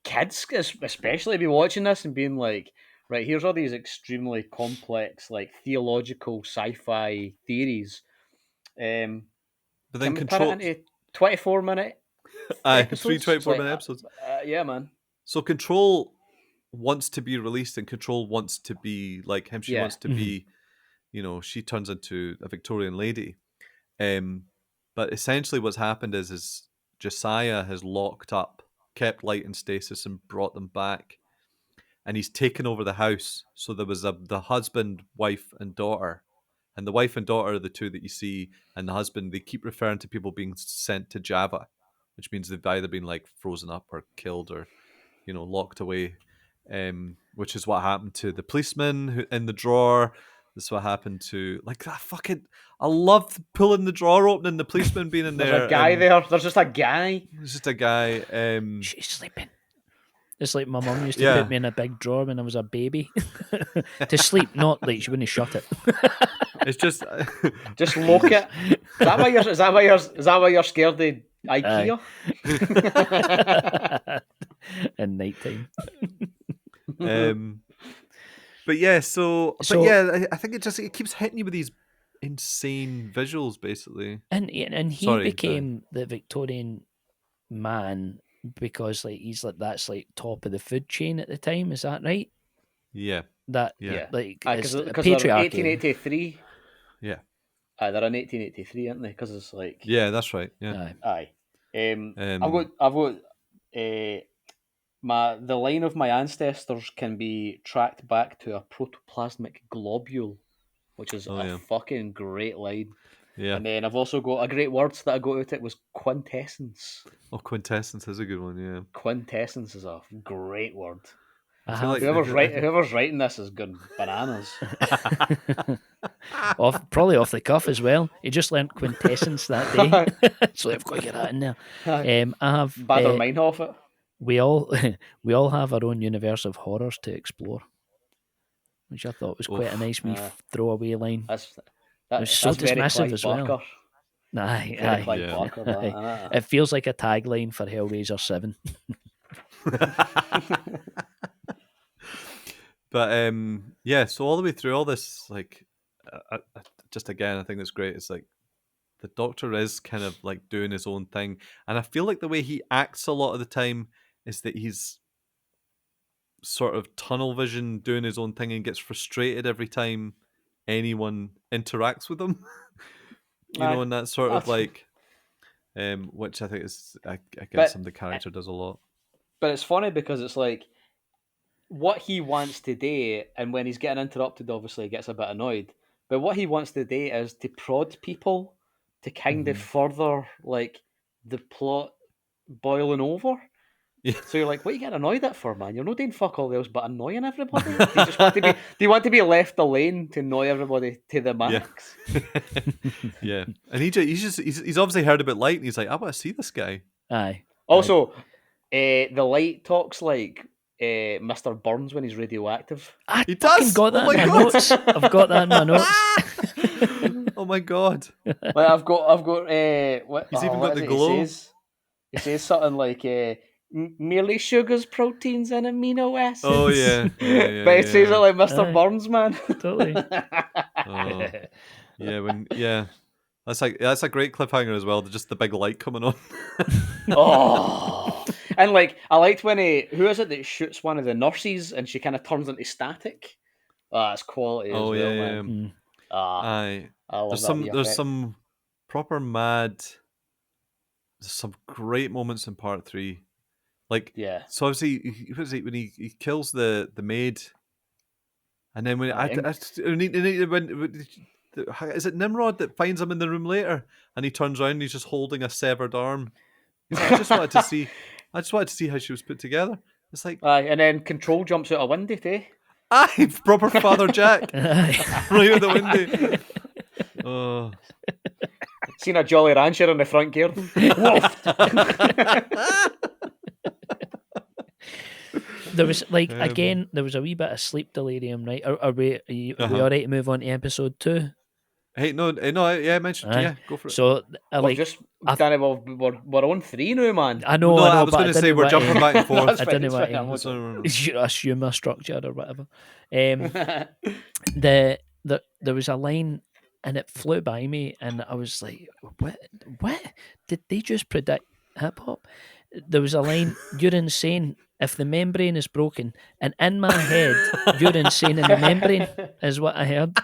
Speaker 2: kids especially be watching this and being like, right, here's all these extremely complex like theological sci-fi theories.
Speaker 1: but then
Speaker 2: Can we
Speaker 1: Control.
Speaker 2: put it into 24-minute
Speaker 1: Aye,
Speaker 2: episodes?
Speaker 1: 3 24-minute
Speaker 2: Like,
Speaker 1: episodes.
Speaker 2: yeah, man.
Speaker 1: So Control wants to be released, and Control wants to be like him. She
Speaker 2: Yeah.
Speaker 1: wants to be, she turns into a Victorian lady. But essentially, what's happened is Josiah has locked up, kept Light in stasis, and brought them back, and he's taken over the house. So there was the husband, wife, and daughter, and the wife and daughter are the two that you see, and the husband. They keep referring to people being sent to Java, which means they've either been like frozen up or killed or locked away. Which is what happened to the policeman in the drawer. This is what happened to like that fucking. I love pulling the drawer open and the policeman being in there.
Speaker 2: There's a guy there. There's just a guy.
Speaker 1: There's just a guy.
Speaker 3: She's sleeping. It's like my mum used to
Speaker 1: Yeah.
Speaker 3: put me in a big drawer when I was a baby to sleep. Not like she wouldn't shut it.
Speaker 1: It's just
Speaker 2: Just lock it. Is that why you're scared of IKEA?
Speaker 3: In night time.
Speaker 1: But yeah, so
Speaker 3: So-
Speaker 1: yeah, I think it keeps hitting you with these insane visuals, basically.
Speaker 3: And he
Speaker 1: Sorry,
Speaker 3: became the Victorian man because like he's like that's like top of the food chain at the time. Is that right?
Speaker 1: Yeah,
Speaker 3: That
Speaker 1: Yeah.
Speaker 3: like
Speaker 2: Because
Speaker 3: it's
Speaker 2: they're
Speaker 3: patriarchy.
Speaker 2: 1883.
Speaker 1: yeah,
Speaker 2: They're in 1883, aren't they? Because it's like
Speaker 1: yeah. That's right. Yeah,
Speaker 3: Aye.
Speaker 2: I've
Speaker 1: Um,
Speaker 2: got the line of my ancestors can be tracked back to a protoplasmic globule, which is
Speaker 1: Oh,
Speaker 2: a
Speaker 1: yeah.
Speaker 2: fucking great line.
Speaker 1: yeah.
Speaker 2: And then I've also got a great word that I got out it was quintessence.
Speaker 1: Oh, quintessence is a good one. Yeah.
Speaker 2: Quintessence is a great word.
Speaker 3: I
Speaker 1: feel
Speaker 3: have-
Speaker 1: like-
Speaker 2: Whoever's writing this is good bananas.
Speaker 3: probably off the cuff as well. He just learnt quintessence that day, so I've got to get that in there. I have
Speaker 2: Bad mind off it.
Speaker 3: we all have our own universe of horrors to explore, which I thought was quite a nice wee throwaway line.
Speaker 2: That's
Speaker 3: so
Speaker 2: very
Speaker 3: dismissive
Speaker 2: Clive
Speaker 3: as well.
Speaker 2: Barker.
Speaker 3: Aye,
Speaker 2: Very
Speaker 3: aye.
Speaker 2: Clive
Speaker 1: Yeah.
Speaker 2: Barker, that,
Speaker 3: Aye.
Speaker 2: innit?
Speaker 3: It feels like a tagline for Hellraiser 7.
Speaker 1: But yeah. So all the way through all this, like, just again, I think that's great. It's like the Doctor is kind of like doing his own thing, and I feel like the way he acts a lot of the time is that he's sort of tunnel vision, doing his own thing, and gets frustrated every time anyone interacts with him.
Speaker 2: Aye.
Speaker 1: And that sort of
Speaker 2: That's-
Speaker 1: like, which I think is, I guess,
Speaker 2: But-
Speaker 1: some of the character does a lot.
Speaker 2: But it's funny because it's like what he wants to do, and when he's getting interrupted, obviously he gets a bit annoyed. But what he wants to do is to prod people to kind of further like the plot boiling over.
Speaker 1: Yeah.
Speaker 2: So you're like, what are you getting annoyed at for, man? You're not doing fuck all else but annoying everybody. Do you just want to be? Do you want to be left alone to annoy everybody to the max?
Speaker 1: Yeah, and he's obviously heard about Light, and he's like, I want to see this guy.
Speaker 3: Aye.
Speaker 2: Also, the light talks like Mr. Burns when he's radioactive.
Speaker 3: I
Speaker 1: He
Speaker 3: fucking
Speaker 1: does?
Speaker 3: got
Speaker 1: Oh
Speaker 3: that
Speaker 1: my
Speaker 3: in my
Speaker 1: God.
Speaker 3: notes. I've got that in my notes.
Speaker 1: Oh my god!
Speaker 2: Like I've got what?
Speaker 1: He's even
Speaker 2: what
Speaker 1: got
Speaker 2: is
Speaker 1: the
Speaker 2: it?
Speaker 1: glow.
Speaker 2: He says something like merely sugars, proteins, and amino acids.
Speaker 1: Oh yeah,
Speaker 2: But he says it like Mr.
Speaker 3: Aye.
Speaker 2: Burns, man.
Speaker 3: Totally.
Speaker 1: Yeah. That's a great cliffhanger as well. Just the big light coming on.
Speaker 2: Oh, and like I liked when who is it that shoots one of the nurses and she kind of turns into static. That's quality as well, man.
Speaker 1: Aye.
Speaker 2: I love
Speaker 1: There's some proper mad. There's some great moments in part 3. Like,
Speaker 2: yeah.
Speaker 1: So obviously, when he kills the maid, and then when is it Nimrod that finds him in the room later, and he turns around and he's just holding a severed arm. He's like, I just wanted to see how she was put together. It's like,
Speaker 2: and then Control jumps out a window too.
Speaker 1: Aye, proper Father Jack, right out the window. Oh.
Speaker 2: Seen a Jolly Rancher in the front garden.
Speaker 3: There was again, there was a wee bit of sleep delirium, right? Are we all right to move on to episode 2?
Speaker 1: Hey, no, yeah, I mentioned, yeah, go for it.
Speaker 3: So,
Speaker 2: Danny, we're on 3 now, man.
Speaker 3: I know.
Speaker 1: I was going to say we're jumping back and forth.
Speaker 3: I didn't want to assume a structure or whatever. There was a line, and it flew by me, and I was like, "What? Did they just predict hip hop?" There was a line, "You're insane if the membrane is broken," and in my head, "You're insane in the membrane" is what I heard.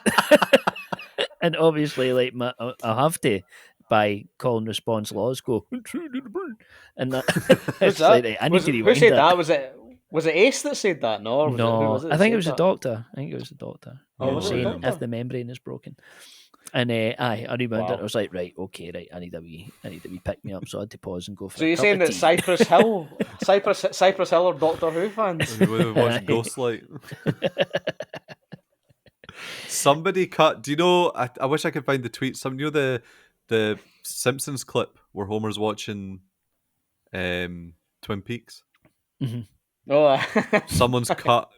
Speaker 3: And obviously, like, I have to, by call and response laws, go and that. It's like, I need to rewind
Speaker 2: who said
Speaker 3: that.
Speaker 2: Was it Ace that said that? No,
Speaker 3: I think it was the doctor. I think it was the doctor.
Speaker 2: Oh,
Speaker 3: saying if the membrane is broken. And I rewound it. I was like, right, I need a wee pick me up. So I had to pause and go for.
Speaker 2: So you're saying that Cypress Hill are Doctor Who fans?
Speaker 1: We watched Ghostlight. Somebody cut. Do you know? I wish I could find the tweet. The Simpsons clip where Homer's watching Twin Peaks.
Speaker 3: Mm-hmm.
Speaker 2: Oh,
Speaker 1: someone's cut.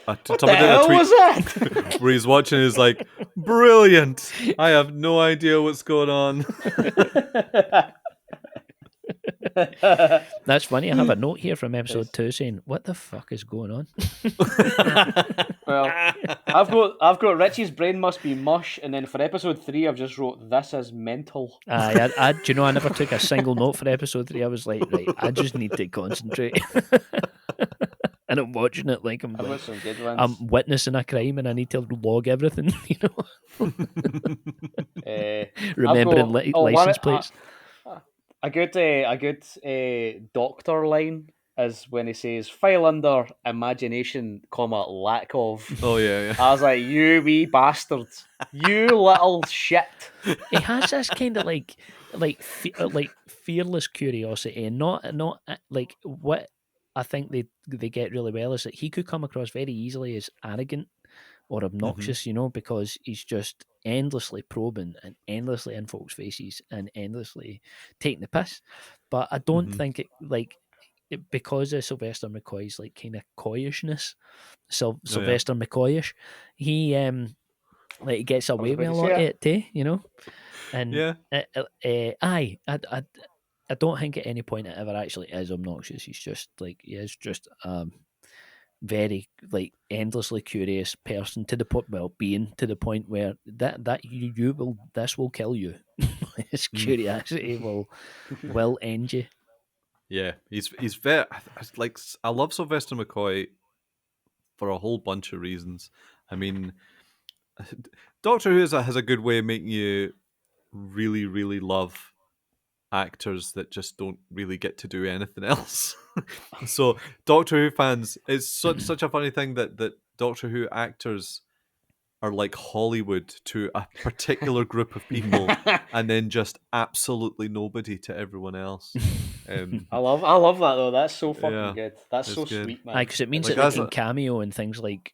Speaker 2: What the hell was that?
Speaker 1: Where he's watching is like, brilliant. I have no idea what's going on.
Speaker 3: That's funny. I have a note here from episode 2 saying, "What the fuck is going on?"
Speaker 2: Well, I've got Richie's brain must be mush, and then for episode 3, I've just wrote this is mental.
Speaker 3: I do you know I never took a single note for episode 3. I was like, right, I just need to concentrate. And I'm watching it like I'm witnessing a crime, and I need to log everything. Remembering license plates.
Speaker 2: A good doctor line is when he says file under imagination, lack of.
Speaker 1: Oh yeah.
Speaker 2: I was like, you wee bastard, you little shit.
Speaker 3: He has this kind of like fearless curiosity, and not like what I think they get really well is that he could come across very easily as arrogant or obnoxious, because he's just endlessly probing and endlessly in folks' faces and endlessly taking the piss. But I don't think because of Sylvester McCoy's like kind of coyishness, Sylvester McCoyish, he he gets away with a lot of it too, And I don't think at any point it ever actually is obnoxious. He's just very endlessly curious person to the point where that this will kill you. His curiosity will end you.
Speaker 1: Yeah, he's very I love Sylvester McCoy for a whole bunch of reasons. I mean, Doctor Who has a good way of making you really, really love actors that just don't really get to do anything else. So Doctor Who fans, it's such a funny thing that Doctor Who actors are like Hollywood to a particular group of people, and then just absolutely nobody to everyone else.
Speaker 2: I love that though. That's so fucking good. That's so
Speaker 1: good.
Speaker 2: sweet, man.
Speaker 3: Because it means that they can cameo in things like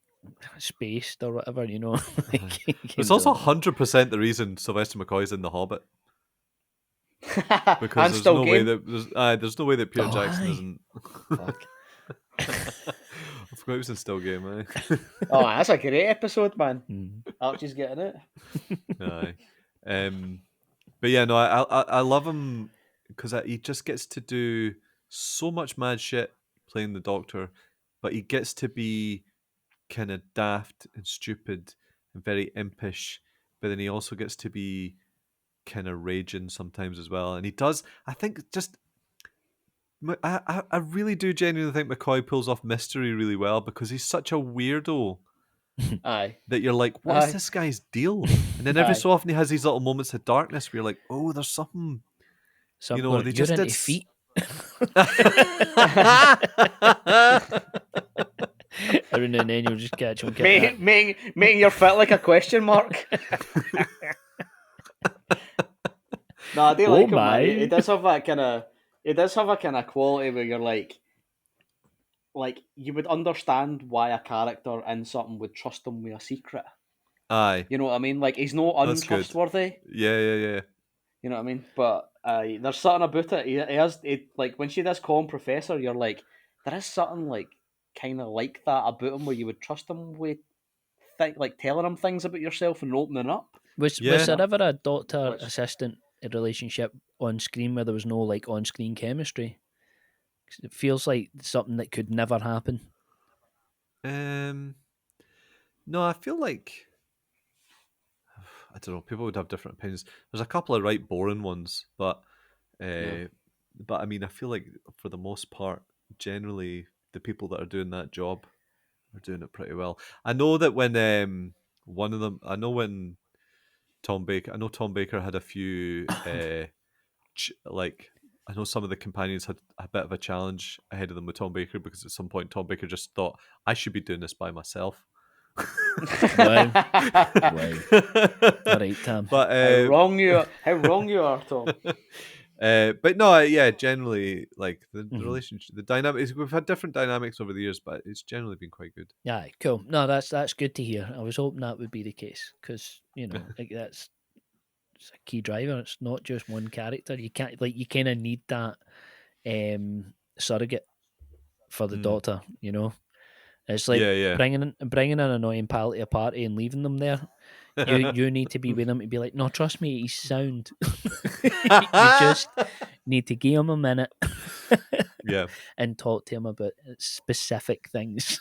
Speaker 3: Spaced or whatever,
Speaker 1: It's also 100% the reason Sylvester McCoy's in The Hobbit. Because there's no way that Peter Jackson isn't. I forgot he was in Still Game, eh?
Speaker 2: Oh, that's a great episode, man. Archie's getting it.
Speaker 1: Aye. But yeah, no, I love him because he just gets to do so much mad shit playing the Doctor, but he gets to be kind of daft and stupid and very impish, but then he also gets to be kind of raging sometimes as well. And he does, I think, just I really do genuinely think McCoy pulls off mystery really well because he's such a weirdo
Speaker 2: Aye.
Speaker 1: that you're like, what's
Speaker 2: Aye.
Speaker 1: this guy's deal? And then every
Speaker 2: Aye.
Speaker 1: so often he has these little moments of darkness where you're like, oh, there's something.
Speaker 3: Some,
Speaker 1: You know,
Speaker 3: well,
Speaker 1: they
Speaker 3: you're
Speaker 1: just
Speaker 3: into
Speaker 1: did
Speaker 3: feet. Every now and then you'll just catch him.
Speaker 2: Making your fit like a question mark. No, I do like him,
Speaker 3: my.
Speaker 2: man. It does have that kind of. It does have a kind of quality where you're like you would understand why a character in something would trust him with a secret.
Speaker 1: Aye.
Speaker 2: You know what I mean? Like he's not
Speaker 1: That's good.
Speaker 2: untrustworthy.
Speaker 1: Yeah.
Speaker 2: You know what I mean? But there's something about it. He has it like when she does call him Professor, you're like, there is something like kind of like that about him where you would trust him with like telling him things about yourself and opening up.
Speaker 3: Was
Speaker 1: Yeah.
Speaker 3: there ever a doctor
Speaker 2: Which-
Speaker 3: assistant relationship on screen where there was no like on screen chemistry? 'Cause it feels like something that could never happen.
Speaker 1: No, I feel like I don't know. People would have different opinions. There's a couple of right boring ones, but I mean, I feel like for the most part, generally the people that are doing that job are doing it pretty well. I know that when one of them, I know Tom Baker had a few like. I know some of the companions had a bit of a challenge ahead of them with Tom Baker because at some point Tom Baker just thought, I should be doing this by myself.
Speaker 3: Wow. All right, Tom.
Speaker 1: But
Speaker 2: how wrong you are, Tom.
Speaker 1: But no, yeah, generally like the relationship, the dynamics. We've had different dynamics over the years, but it's generally been quite good.
Speaker 3: Yeah, cool. No, that's good to hear. I was hoping that would be the case because like it's a key driver. It's not just one character. You can't you kind of need that surrogate for the Doctor. It's like
Speaker 1: Yeah.
Speaker 3: bringing an annoying pal to a party and leaving them there. You need to be with him to be like, no, trust me, he's sound. You just need to give him a minute,
Speaker 1: Yeah.
Speaker 3: and talk to him about specific things.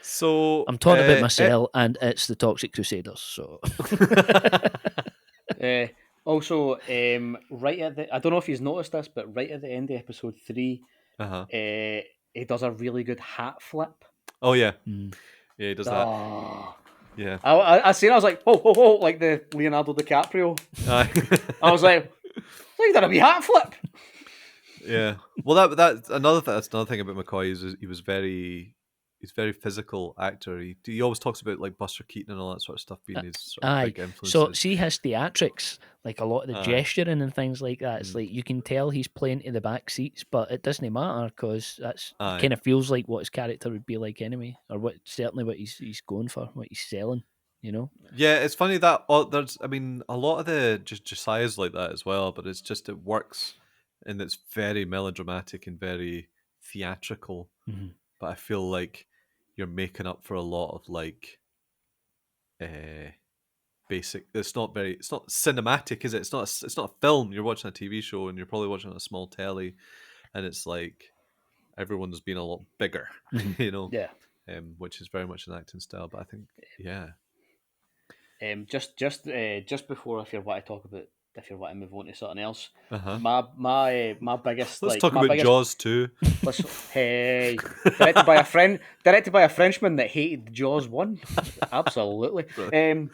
Speaker 1: So
Speaker 3: I'm talking about myself, and it's the Toxic Crusaders. So
Speaker 2: also, right at the I don't know if he's noticed this, but right at the end of episode 3, he does a really good hat flip.
Speaker 1: Oh yeah, yeah, he does that. Yeah,
Speaker 2: I seen. I was like, whoa, like the Leonardo DiCaprio. I was like, look at a wee hat flip.
Speaker 1: Yeah. Well, that's another thing about McCoy is he's very physical actor. He always talks about like Buster Keaton and all that sort of stuff being his sort of big influences.
Speaker 3: So see his theatrics, like a lot of the gesturing and things like that. It's like you can tell he's playing to the back seats, but it doesn't matter because that's kind of feels like what his character would be like anyway, or certainly what he's going for, what he's selling.
Speaker 1: Yeah, it's funny that there's. I mean, a lot of the Josiah's like that as well, but it's just it works, and it's very melodramatic and very theatrical.
Speaker 3: Mm-hmm.
Speaker 1: But I feel like you're making up for a lot of like basic. It's not cinematic, is it? It's not a film. You're watching a TV show, and you're probably watching on a small telly, and it's like everyone's been a lot bigger,
Speaker 2: Yeah.
Speaker 1: Which is very much an acting style. But I think, yeah.
Speaker 2: Just before, if you want to move on to something else,
Speaker 1: Uh-huh.
Speaker 2: my biggest.
Speaker 1: Let's talk about Jaws too.
Speaker 2: Hey, directed by a Frenchman that hated Jaws 1. Absolutely. The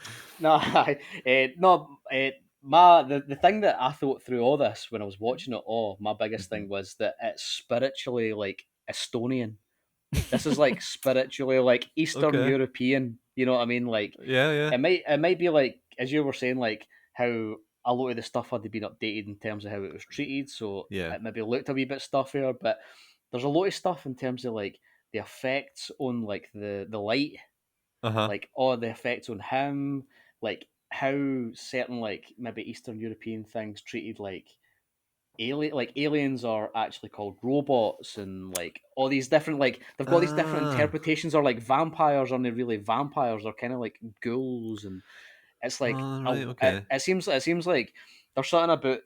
Speaker 2: thing that I thought through all this when I was watching it, my biggest thing was that it's spiritually like Estonian. This is like spiritually like Eastern European. You know what I mean? Like,
Speaker 1: yeah.
Speaker 2: It might be like, as you were saying, like how a lot of the stuff had been updated in terms of how it was treated. So it maybe looked a wee bit stuffier, but there's a lot of stuff in terms of like the effects on like the light, like all the effects on him, like how certain like maybe Eastern European things treated like aliens are actually called robots, and like all these different like they've got these different interpretations, or like vampires aren't really vampires, they're kind of like ghouls, and it's like it seems like there's something about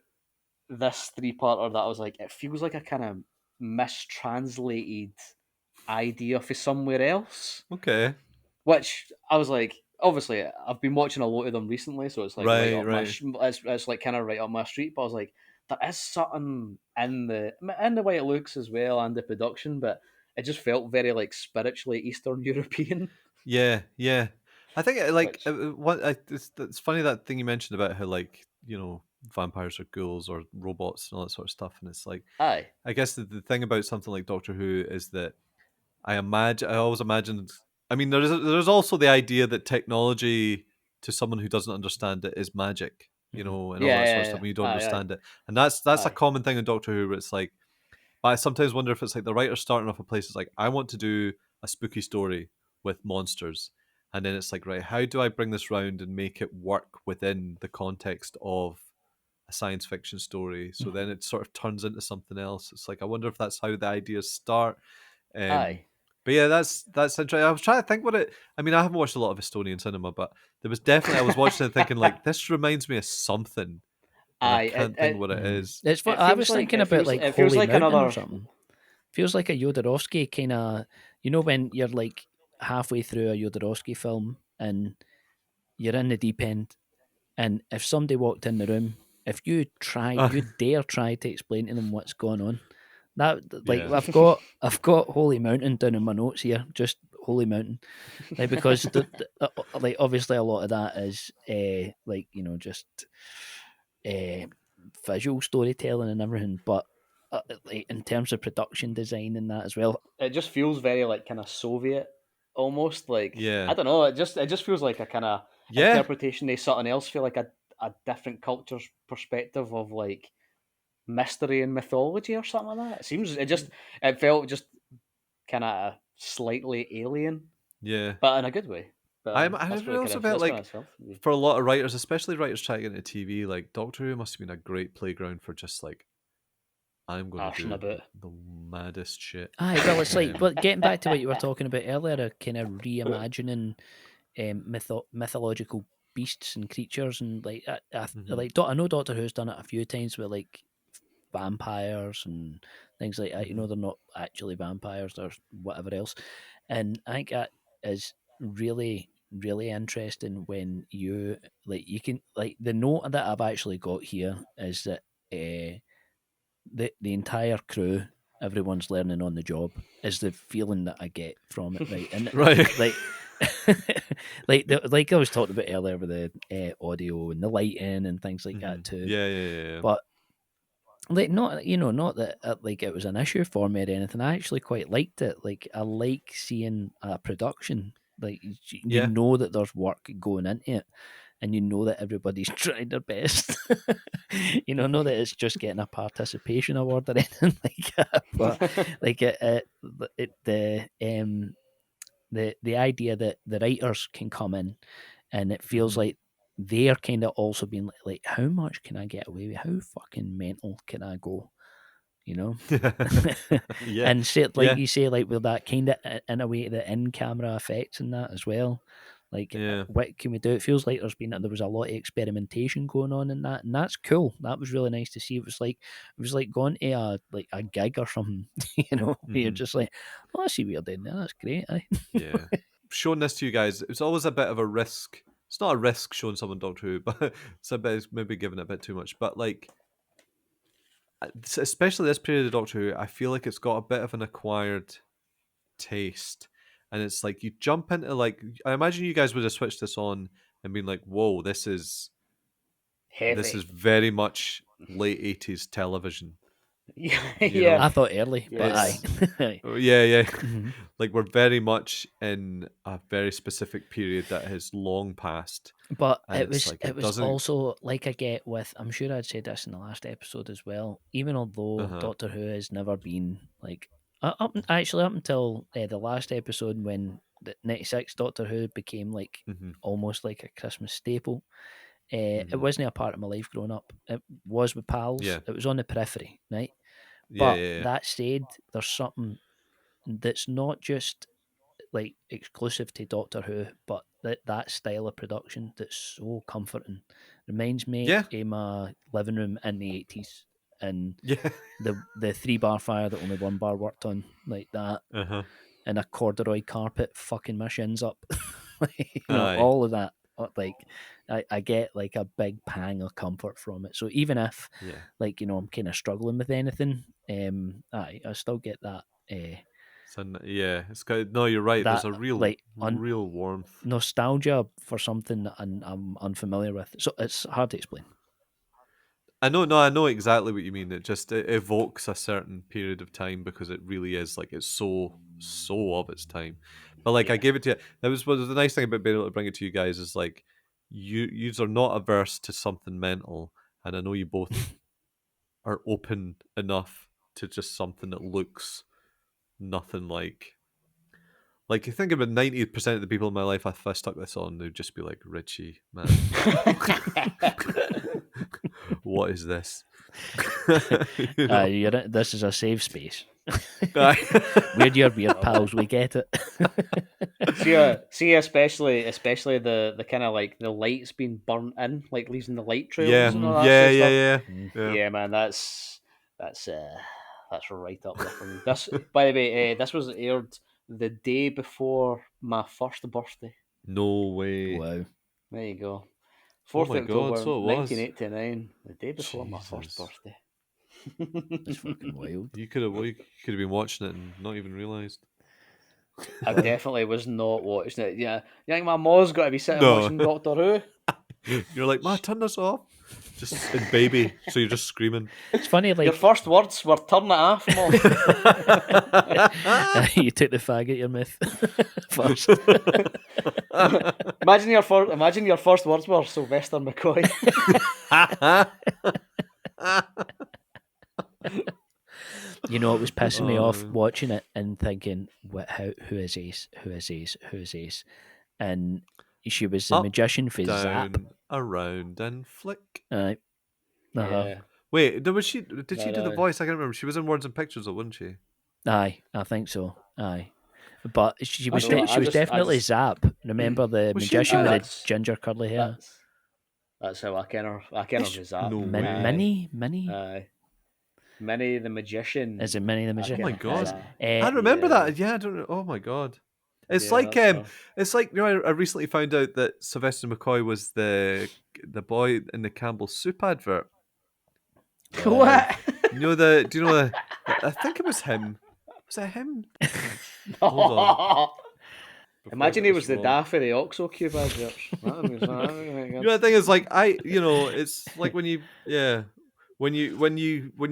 Speaker 2: this three-parter that I was like, it feels like a kind of mistranslated idea for somewhere else.
Speaker 1: Okay.
Speaker 2: Which I was like, obviously, I've been watching a lot of them recently, so it's like right
Speaker 1: Right,
Speaker 2: up my,
Speaker 1: right.
Speaker 2: it's like kind of right up my street. But I was like, there is something in the way it looks as well and the production, but it just felt very like spiritually Eastern European.
Speaker 1: Yeah, yeah. I think
Speaker 2: Which
Speaker 1: it's funny that thing you mentioned about how like vampires are ghouls or robots and all that sort of stuff, and it's like
Speaker 2: aye,
Speaker 1: I guess the thing about something like Doctor Who is that I always imagined. I mean, there's also the idea that technology to someone who doesn't understand it is magic, and all
Speaker 2: yeah,
Speaker 1: that sort
Speaker 2: yeah,
Speaker 1: of stuff
Speaker 2: yeah.
Speaker 1: when you don't
Speaker 2: Aye,
Speaker 1: understand it, and that's a
Speaker 2: aye,
Speaker 1: common thing in Doctor Who where it's like. But I sometimes wonder if it's like the writer's starting off a place. It's like I want to do a spooky story with monsters, and then it's like, right, how do I bring this round and make it work within the context of a science fiction story? So then it sort of turns into something else. It's like I wonder if that's how the ideas start. Um,
Speaker 2: aye.
Speaker 1: but yeah, that's interesting. I was trying to think what it. I mean, I haven't watched a lot of Estonian cinema, but there was definitely I was watching it thinking like this reminds me of something, and I
Speaker 2: Aye,
Speaker 1: can't think what it is.
Speaker 3: It's
Speaker 2: it
Speaker 3: I
Speaker 2: feels
Speaker 3: was
Speaker 2: like
Speaker 3: thinking about like
Speaker 2: it feels
Speaker 3: Holy
Speaker 2: like
Speaker 3: Mountain or
Speaker 2: another.
Speaker 3: something. Feels like a Jodorowsky kind of, when you're like halfway through a Jodorowsky film and you're in the deep end, and if somebody walked in the room, if you dare try to explain to them what's going on, that like
Speaker 1: Yeah.
Speaker 3: I've got Holy Mountain down in my notes here, just Holy Mountain, like because like obviously a lot of that is like just visual storytelling and everything, but like in terms of production design and that as well.
Speaker 2: It just feels very like kind of Soviet, almost like
Speaker 1: Yeah.
Speaker 2: I don't know. It just feels like a kind of
Speaker 1: Yeah.
Speaker 2: interpretation of something else. Feel like a different culture's perspective of like mystery and mythology or something like that. It felt just kind of slightly alien,
Speaker 1: Yeah.
Speaker 2: but in a good way. But
Speaker 1: I
Speaker 2: that's really kind
Speaker 1: also
Speaker 2: of
Speaker 1: felt
Speaker 2: that's kind
Speaker 1: like
Speaker 2: of felt for me.
Speaker 1: for a lot of writers, especially writers trying to get into TV, like Doctor Who must have been a great playground for just like I'm going to
Speaker 2: Arson a
Speaker 1: do
Speaker 2: bit.
Speaker 1: the maddest shit.
Speaker 3: Aye, well, it's like,
Speaker 1: Um,
Speaker 3: but getting back to what you were talking about earlier, kind of reimagining mythological beasts and creatures, and like I know Doctor Who's done it a few times with like vampires and things like that. They're not actually vampires or whatever else, and I think that is really really interesting when you can like the note that I've actually got here is that the entire crew, everyone's learning on the job, is the feeling that I get from it, right? And
Speaker 1: Right.
Speaker 3: like like I was talking about earlier with the audio and the lighting and things like that too.
Speaker 1: Yeah.
Speaker 3: But like not that like it was an issue for me or anything. I actually quite liked it. Like I like seeing a production. Like you
Speaker 1: Yeah.
Speaker 3: know that there's work going into it, and you know that everybody's trying their best. Not that it's just getting a participation award or anything like that. But like the idea that the writers can come in, and it feels like they're kind of also being like, how much can I get away with? How fucking mental can I go?
Speaker 1: Yeah.
Speaker 3: And say like
Speaker 1: Yeah.
Speaker 3: you say, like with that kind of in a way the in camera effects and that as well. Like
Speaker 1: Yeah.
Speaker 3: what can we do? It feels like there was a lot of experimentation going on in that, and that's cool. That was really nice to see. It was like going to a gig or something, where you're just like, oh, I see what you're doing there. That's great.
Speaker 1: Yeah. Showing this to you guys, it's always a bit of a risk. It's not a risk showing someone Doctor Who, but it's maybe giving it a bit too much. But like, especially this period of Doctor Who, I feel like it's got a bit of an acquired taste, and it's like you jump into like I imagine you guys would have switched this on and been like, "Whoa, this is
Speaker 2: Heavy.
Speaker 1: very much late '80s television."
Speaker 2: Yeah.
Speaker 3: I thought early, but
Speaker 1: It's-
Speaker 3: aye.
Speaker 1: Yeah.
Speaker 3: Mhm.
Speaker 1: Like we're very much in a very specific period that has long passed.
Speaker 3: But
Speaker 1: And
Speaker 3: it
Speaker 1: it's
Speaker 3: was
Speaker 1: like,
Speaker 3: it
Speaker 1: it
Speaker 3: was
Speaker 1: doesn't-
Speaker 3: also like I get with, I'm sure I'd said this in the last episode as well. Even although Doctor Who has never been like up until the last episode when the '96 Doctor Who became like almost like a Christmas staple. It wasn't a part of my life growing up. It was with pals.
Speaker 1: Yeah.
Speaker 3: It was on the periphery, right?
Speaker 1: Yeah,
Speaker 3: But
Speaker 1: yeah.
Speaker 3: that said, there's something that's not just like exclusive to Doctor Who, but that style of production that's so comforting. Reminds me
Speaker 1: Yeah.
Speaker 3: of my living room in the '80s. and
Speaker 1: Yeah.
Speaker 3: the 3-bar fire that only 1 bar worked on, like that, and a corduroy carpet fucking my shins up.
Speaker 1: Aye.
Speaker 3: All of that. Like, I get like a big pang of comfort from it. So even if,
Speaker 1: Yeah.
Speaker 3: like, I'm kind of struggling with anything, I still get that.
Speaker 1: So yeah, it's got, no, you're right. There's
Speaker 3: That,
Speaker 1: a real,
Speaker 3: like,
Speaker 1: real warmth.
Speaker 3: nostalgia for something that I'm unfamiliar with. So it's hard to explain.
Speaker 1: I know exactly what you mean. It just evokes a certain period of time because it really is like it's so of its time. But like I gave it to you. That was the nice thing about being able to bring it to you guys is like you are not averse to something mental, and I know you both are open enough to just something that looks nothing like. Like you think about 90% of the people in my life, if I stuck this on, they'd just be like, Richie, man. What is this?
Speaker 3: This is a safe space. We're your weird pals. We get it.
Speaker 2: See, especially the kind of like the lights being burnt in, like leaving the light trails
Speaker 1: Yeah,
Speaker 2: and all that sort of stuff.
Speaker 1: yeah.
Speaker 2: Yeah, man, that's right up there for me. This, by the way, this was aired the day before my first birthday.
Speaker 1: No way.
Speaker 3: Wow.
Speaker 2: There you go.
Speaker 1: Oh
Speaker 2: 4th
Speaker 1: my
Speaker 2: October,
Speaker 1: God, so it was.
Speaker 2: 1989, the day before my first
Speaker 1: Jesus.
Speaker 2: birthday.
Speaker 3: It's fucking wild.
Speaker 1: You could have been watching it and not even realised.
Speaker 2: I definitely was not watching it. Yeah, you think my mom's got to be sitting
Speaker 1: No.
Speaker 2: watching Doctor Who?
Speaker 1: You're like, Ma, turn this off. Just in baby, so you're just screaming.
Speaker 3: It's funny, like
Speaker 2: Your first words were "turn it off, Mom."
Speaker 3: you took the fag at your mouth first.
Speaker 2: Imagine your first words were Sylvester McCoy.
Speaker 3: It was pissing me off watching it and thinking, who is Ace? Who is Ace? Who is Ace? And she was the
Speaker 1: Up,
Speaker 3: magician for Zap.
Speaker 1: Down, around, and flick.
Speaker 2: Yeah.
Speaker 1: Wait, did she do the
Speaker 2: No.
Speaker 1: voice? I can't remember. She was in Words and Pictures, though, wasn't she?
Speaker 3: Aye, I think so. Aye. But she was
Speaker 2: know,
Speaker 3: she was definitely Zap. Remember the
Speaker 1: Was she?
Speaker 3: magician with
Speaker 2: That's-
Speaker 3: the ginger curly hair?
Speaker 2: That's how I ken her. I ken her as that.
Speaker 1: No
Speaker 3: Min-
Speaker 1: way.
Speaker 3: Minnie?
Speaker 2: Aye. Minnie the magician.
Speaker 3: Is it Minnie the magician?
Speaker 1: Oh my God.
Speaker 2: Zap.
Speaker 1: I remember
Speaker 2: yeah.
Speaker 1: that. Yeah, I don't know. Oh my God. It's
Speaker 2: Yeah,
Speaker 1: like
Speaker 2: that's her.
Speaker 1: it's like I recently found out that Sylvester McCoy was the boy in the Campbell's soup advert.
Speaker 2: What?
Speaker 1: Do you know the? I think it was him. Was it him? Hold on.
Speaker 2: Imagine he was the
Speaker 1: daft.
Speaker 2: Daffy the Oxo Cube adverts.
Speaker 1: You know, the thing is, like, it's like when you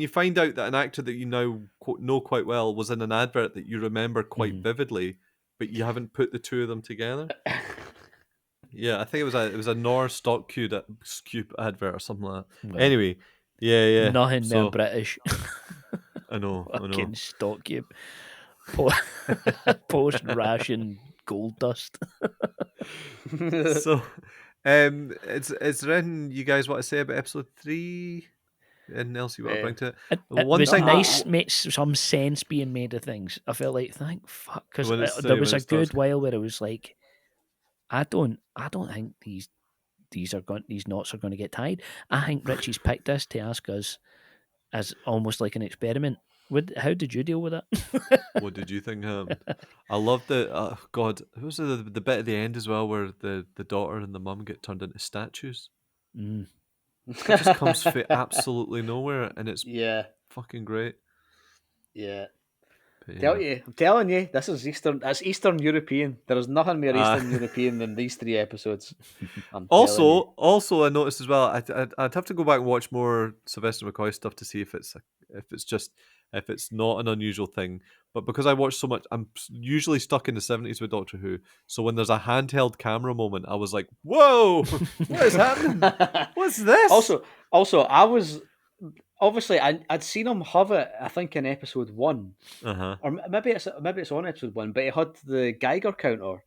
Speaker 1: find out that an actor that you now know quite well was in an advert that you remember quite vividly, but you haven't put the two of them together. Yeah, I think it was a North stock cube advert or something like that.
Speaker 3: Well,
Speaker 1: Anyway, yeah.
Speaker 3: Nothing
Speaker 1: So,
Speaker 3: more British.
Speaker 1: I know.
Speaker 3: Fucking stock cube. Post ration gold dust.
Speaker 1: So, is there anything you guys want to say about episode 3? Anything else you want to bring to it?
Speaker 3: It
Speaker 1: One
Speaker 3: was
Speaker 1: thing
Speaker 3: nice, makes some sense being made of things. I felt like, thank fuck, because
Speaker 1: When it's-
Speaker 3: there was
Speaker 1: when
Speaker 3: a
Speaker 1: it starts.
Speaker 3: good while where it was like, I don't think these knots are going to get tied. I think Richie's picked this to ask us as almost like an experiment. How did you deal with it?
Speaker 1: What did you think happened? I loved the God. Who was the bit at the end as well where the daughter and the mum get turned into statues?
Speaker 3: Mm.
Speaker 1: It just comes from absolutely nowhere, and it's
Speaker 2: Yeah.
Speaker 1: fucking great.
Speaker 2: Yeah.
Speaker 1: But yeah.
Speaker 2: I'm telling you, this is Eastern. That's Eastern European. There is nothing more Eastern European than these 3 episodes. I'm telling you.
Speaker 1: Also, I noticed as well. I'd have to go back and watch more Sylvester McCoy stuff to see if it's not an unusual thing. But because I watch so much, I'm usually stuck in the 70s with Doctor Who. So when there's a handheld camera moment, I was like, "Whoa, what is happening? What's this?"
Speaker 2: Also, I was obviously I'd seen him have it. I think in episode 1, or maybe it's on episode 1. But he had the Geiger counter.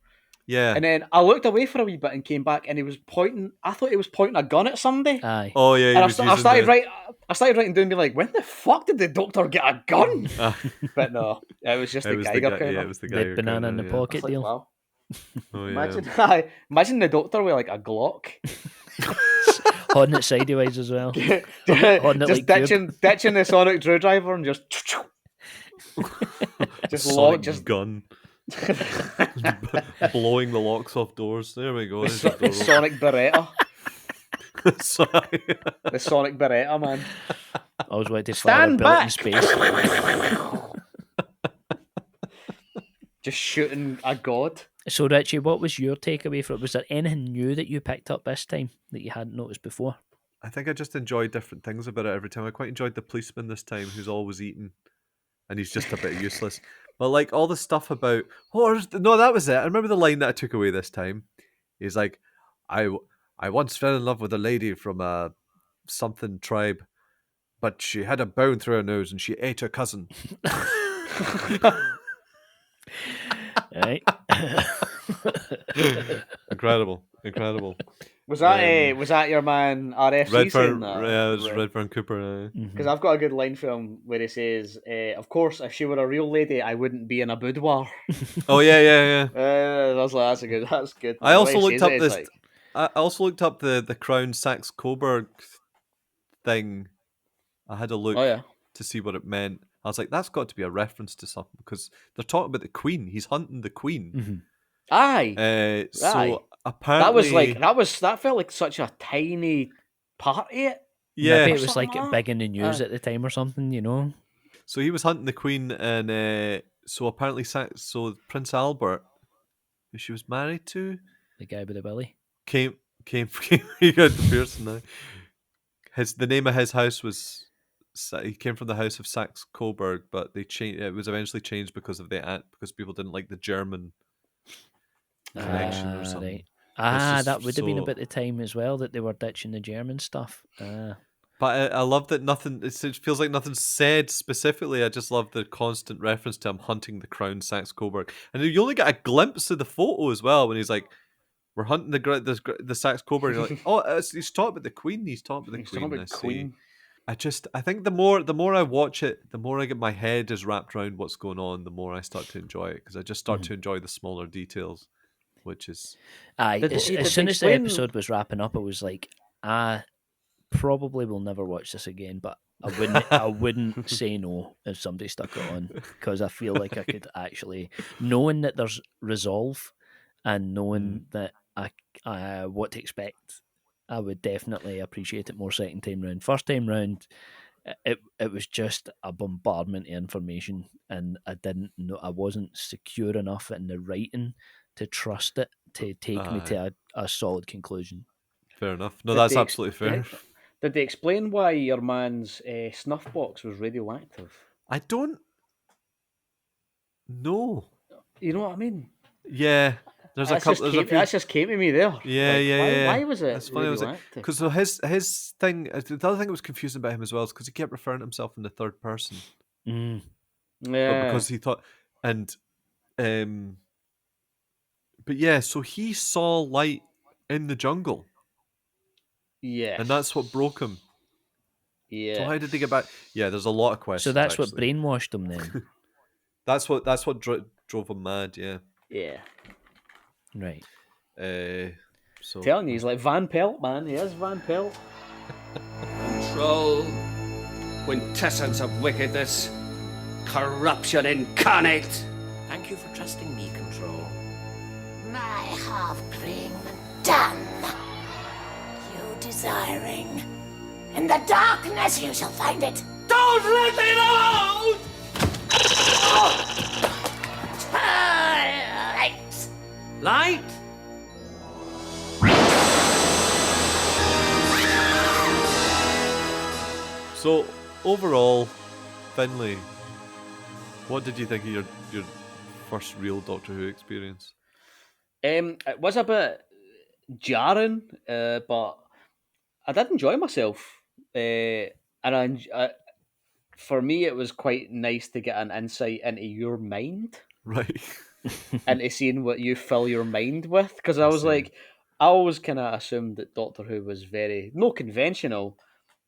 Speaker 1: Yeah.
Speaker 2: And then I looked away for a wee bit and came back, and he was pointing. I thought he was pointing a gun at somebody.
Speaker 3: Aye.
Speaker 1: Oh yeah.
Speaker 2: And I started writing down, be like, when the fuck did the Doctor get a gun? But no, it was just the Geiger counter.
Speaker 1: Yeah, it was the Geiger
Speaker 3: The banana in the
Speaker 1: counter, yeah.
Speaker 3: pocket
Speaker 2: Like,
Speaker 3: deal.
Speaker 2: wow.
Speaker 1: Oh, yeah.
Speaker 2: Imagine the Doctor with like a Glock.
Speaker 3: Holding it sideways as well. Holding it
Speaker 2: just
Speaker 3: like Cube.
Speaker 2: ditching the Sonic Screwdriver and just
Speaker 1: Sonic gun. Blowing the locks off doors. There we go. There's a door.
Speaker 2: Sonic Beretta.
Speaker 1: Sorry.
Speaker 2: The Sonic Beretta, man.
Speaker 3: I always wanted to fire a
Speaker 2: Stand
Speaker 3: bullet in
Speaker 2: back!
Speaker 3: space.
Speaker 2: Just shooting a god.
Speaker 3: So, Richie, what was your takeaway from it? Was there anything new that you picked up this time that you hadn't noticed before?
Speaker 1: I think I just enjoyed different things about it every time. I quite enjoyed the policeman this time, who's always eating, and he's just a bit useless. But like all the stuff about, no, that was it. I remember the line that I took away this time. He's like, I once fell in love with a lady from a something tribe, but she had a bone through her nose and she ate her cousin.
Speaker 3: Right.
Speaker 1: Incredible.
Speaker 2: Was that your man RFC saying
Speaker 1: Redfern,
Speaker 2: that?
Speaker 1: yeah, it was Redfern Cooper.
Speaker 2: Because I've got a good line from him where he says, "Of course, if she were a real lady, I wouldn't be in a boudoir."
Speaker 1: Oh yeah.
Speaker 2: I was like, that's good.
Speaker 1: I also
Speaker 2: The way he
Speaker 1: looked
Speaker 2: says
Speaker 1: up
Speaker 2: it,
Speaker 1: this.
Speaker 2: it's like,
Speaker 1: I also looked up the Crown Saxe Coburg thing. I had a look
Speaker 2: oh yeah,
Speaker 1: to see what it meant. I was like, that's got to be a reference to something because they're talking about the Queen. He's hunting the Queen.
Speaker 2: aye.
Speaker 1: So
Speaker 2: Aye.
Speaker 1: apparently,
Speaker 2: that felt like such a tiny part of it.
Speaker 1: yeah.
Speaker 3: Maybe it was like
Speaker 2: Something like
Speaker 3: big in the news
Speaker 2: that.
Speaker 3: at the time or something, you know?
Speaker 1: So he was hunting the Queen, and so apparently, so Prince Albert, who she was married to,
Speaker 3: The guy with the belly.
Speaker 1: came. He got the Pearson now. The name of his house was. He came from the House of Saxe Coburg, but they changed. It was eventually changed because of the act because people didn't like the German connection or something.
Speaker 3: Right. That would have been about the time as well that they were ditching the German stuff.
Speaker 1: But I love that nothing. It feels like nothing's said specifically. I just love the constant reference to him hunting the Crown Saxe Coburg, and you only get a glimpse of the photo as well when he's like, "We're hunting the Saxe Coburg." And you're like, "Oh, he's talking about the Queen. He's talking about the Queen."
Speaker 2: talking about Queen.
Speaker 1: I think the more I watch it, the more I get my head is wrapped around what's going on. The more I start to enjoy it because I just start to enjoy the smaller details, which is.
Speaker 3: Aye,
Speaker 2: Did
Speaker 3: as
Speaker 2: they
Speaker 3: soon as the
Speaker 2: explain-
Speaker 3: episode was wrapping up, I was like, I probably will never watch this again, but I wouldn't say no if somebody stuck it on because I feel like I could actually, knowing that there's resolve and knowing that I what to expect, I would definitely appreciate it more second time round. First time round, it was just a bombardment of information, and I didn't know, I wasn't secure enough in the writing to trust it to take me to a solid conclusion.
Speaker 1: Fair enough. No,
Speaker 2: Did
Speaker 1: that's
Speaker 2: they
Speaker 1: absolutely fair.
Speaker 2: Did they explain why your man's snuff box was radioactive?
Speaker 1: I don't know.
Speaker 2: You know what I mean?
Speaker 1: Yeah, there's
Speaker 2: That's
Speaker 1: a couple. There's a few.
Speaker 2: That just came to me there.
Speaker 1: Yeah,
Speaker 2: Like,
Speaker 1: yeah.
Speaker 2: Why was it
Speaker 1: That's funny.
Speaker 2: radioactive?
Speaker 1: Because so his thing. The other thing that was confusing about him as well is because he kept referring to himself in the third person.
Speaker 3: Mm.
Speaker 1: But
Speaker 2: Yeah.
Speaker 1: because he thought, and but yeah, so he saw light in the jungle,
Speaker 2: Yeah.
Speaker 1: and that's what broke him.
Speaker 2: Yeah.
Speaker 1: So how did they get back? Yeah, there's a lot of questions.
Speaker 3: So that's what
Speaker 1: actually.
Speaker 3: brainwashed him then.
Speaker 1: That's what drove him mad. Yeah.
Speaker 2: Yeah.
Speaker 3: Right.
Speaker 1: So
Speaker 2: Telling you, he's like Van Pelt, man. He is Van Pelt.
Speaker 10: Control, quintessence of wickedness, corruption incarnate.
Speaker 8: Thank you for trusting me, Control.
Speaker 11: My half-bring done. You desiring. In the darkness you shall find it.
Speaker 10: Don't let it out!
Speaker 11: Light.
Speaker 10: Light?
Speaker 1: So overall, Finlay, what did you think of your first real Doctor Who experience?
Speaker 2: It was a bit jarring, but I did enjoy myself. And for me, it was quite nice to get an insight into your mind.
Speaker 1: Right.
Speaker 2: Into seeing what you fill your mind with. Because I was like, I always kind of assumed that Doctor Who was very, no conventional,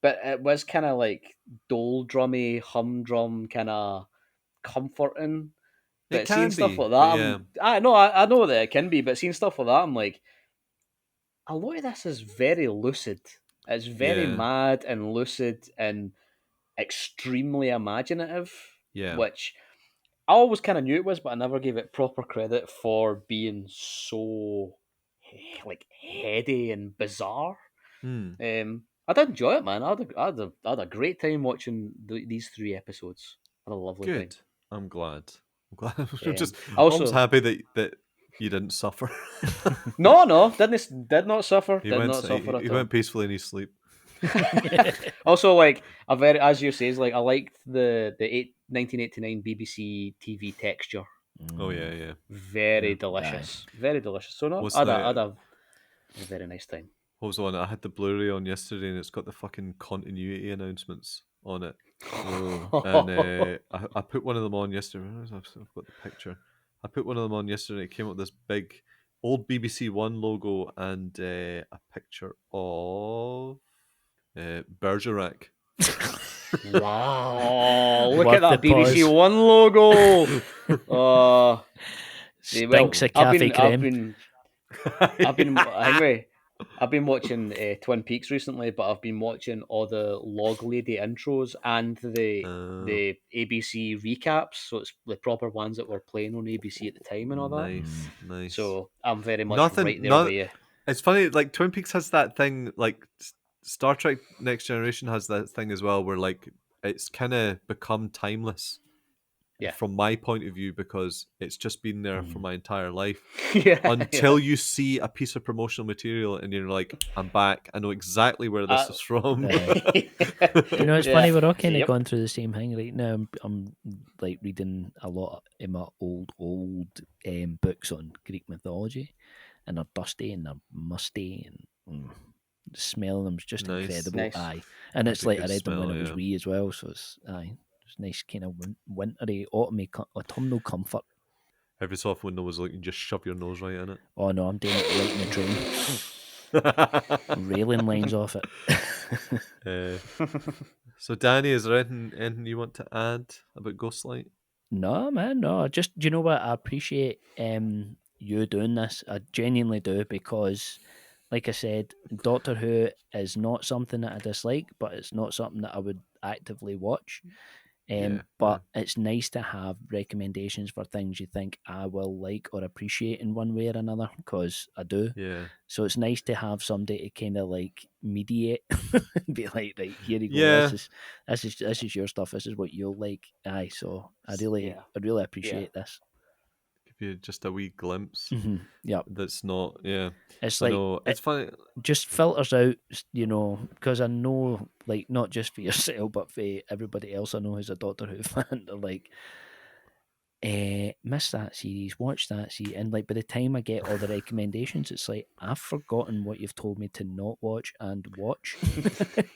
Speaker 2: but it was kind of like doldrummy, humdrum, kind of comforting. But seeing stuff like that, I know that it can be, but seeing stuff like that, I'm like, a lot of this is very lucid. It's very
Speaker 1: Yeah.
Speaker 2: mad and lucid and extremely imaginative,
Speaker 1: Yeah.
Speaker 2: which I always kind of knew it was, but I never gave it proper credit for being so like heady and bizarre.
Speaker 1: Hmm.
Speaker 2: I did enjoy it, man. I had a great time watching these 3 episodes. I had a lovely time.
Speaker 1: Good. I'm glad. I'm glad. I'm
Speaker 2: Um,
Speaker 1: just
Speaker 2: also-
Speaker 1: almost happy that you didn't suffer.
Speaker 2: No, did not suffer.
Speaker 1: He
Speaker 2: Did
Speaker 1: went.
Speaker 2: not suffer
Speaker 1: He
Speaker 2: at all.
Speaker 1: went peacefully in his sleep.
Speaker 2: Also, like a very, as you say, like I liked the 1989 BBC TV texture.
Speaker 1: Oh yeah.
Speaker 2: Very delicious. Very delicious. So no,
Speaker 1: What's
Speaker 2: I
Speaker 1: that?
Speaker 2: had a very nice time.
Speaker 1: What was on? I had the Blu-ray on yesterday, and it's got the fucking continuity announcements on it. And I put one of them on yesterday. Where is it? I've got the picture. I put one of them on yesterday. It came up with this big old BBC One logo and a picture of Bergerac.
Speaker 2: Wow! Look
Speaker 3: Worth
Speaker 2: at that
Speaker 3: the
Speaker 2: BBC
Speaker 3: pause.
Speaker 2: One logo. Oh,
Speaker 3: Stinks of cafe creme.
Speaker 2: Anyway, I've been watching Twin Peaks recently, but I've been watching all the Log Lady intros and the ABC recaps. So it's the proper ones that were playing on ABC at the time and all that.
Speaker 1: Nice.
Speaker 2: So I'm very much right there with you.
Speaker 1: It's funny, like Twin Peaks has that thing, like Star Trek Next Generation has that thing as well, where like it's kind of become timeless.
Speaker 2: Yeah.
Speaker 1: From my point of view, because it's just been there for my entire life.
Speaker 2: Yeah,
Speaker 1: Until you see a piece of promotional material and you're like, I'm back. I know exactly where this is from.
Speaker 3: You know, it's funny, we're all kind of going through the same thing right now. I'm like reading a lot of my old books on Greek mythology, and they're dusty and they're musty, and the smell of them's just incredible.
Speaker 2: Nice.
Speaker 3: Aye, and it's like I read them when I was
Speaker 1: yeah.
Speaker 3: wee as well, so it's nice kind of wintry, autumnal comfort.
Speaker 1: Every so often when there was like, you just shove your nose right in it.
Speaker 3: Oh no, I'm doing it right in the drain. Railing lines off it.
Speaker 1: So Danny, is there anything you want to add about Ghostlight?
Speaker 3: No, man, no. Just, you know what? I appreciate you doing this. I genuinely do, because, like I said, Doctor Who is not something that I dislike, but it's not something that I would actively watch. But it's nice to have recommendations for things you think I will like or appreciate in one way or another, because I do.
Speaker 1: Yeah.
Speaker 3: So it's nice to have somebody to kind of like mediate, be like, right, here you go.
Speaker 1: Yeah.
Speaker 3: This is your stuff. This is what you'll like. Aye. So I really appreciate this.
Speaker 1: Give you just a wee glimpse.
Speaker 3: Yeah.
Speaker 1: That's not. Yeah.
Speaker 3: It's like,
Speaker 1: it's funny.
Speaker 3: Just filters out, you know, because I know, like, not just for yourself, but for everybody else I know who's a Doctor Who fan, they're like, miss that series, watch that series, and like by the time I get all the recommendations, it's like I've forgotten what you've told me to not watch and watch.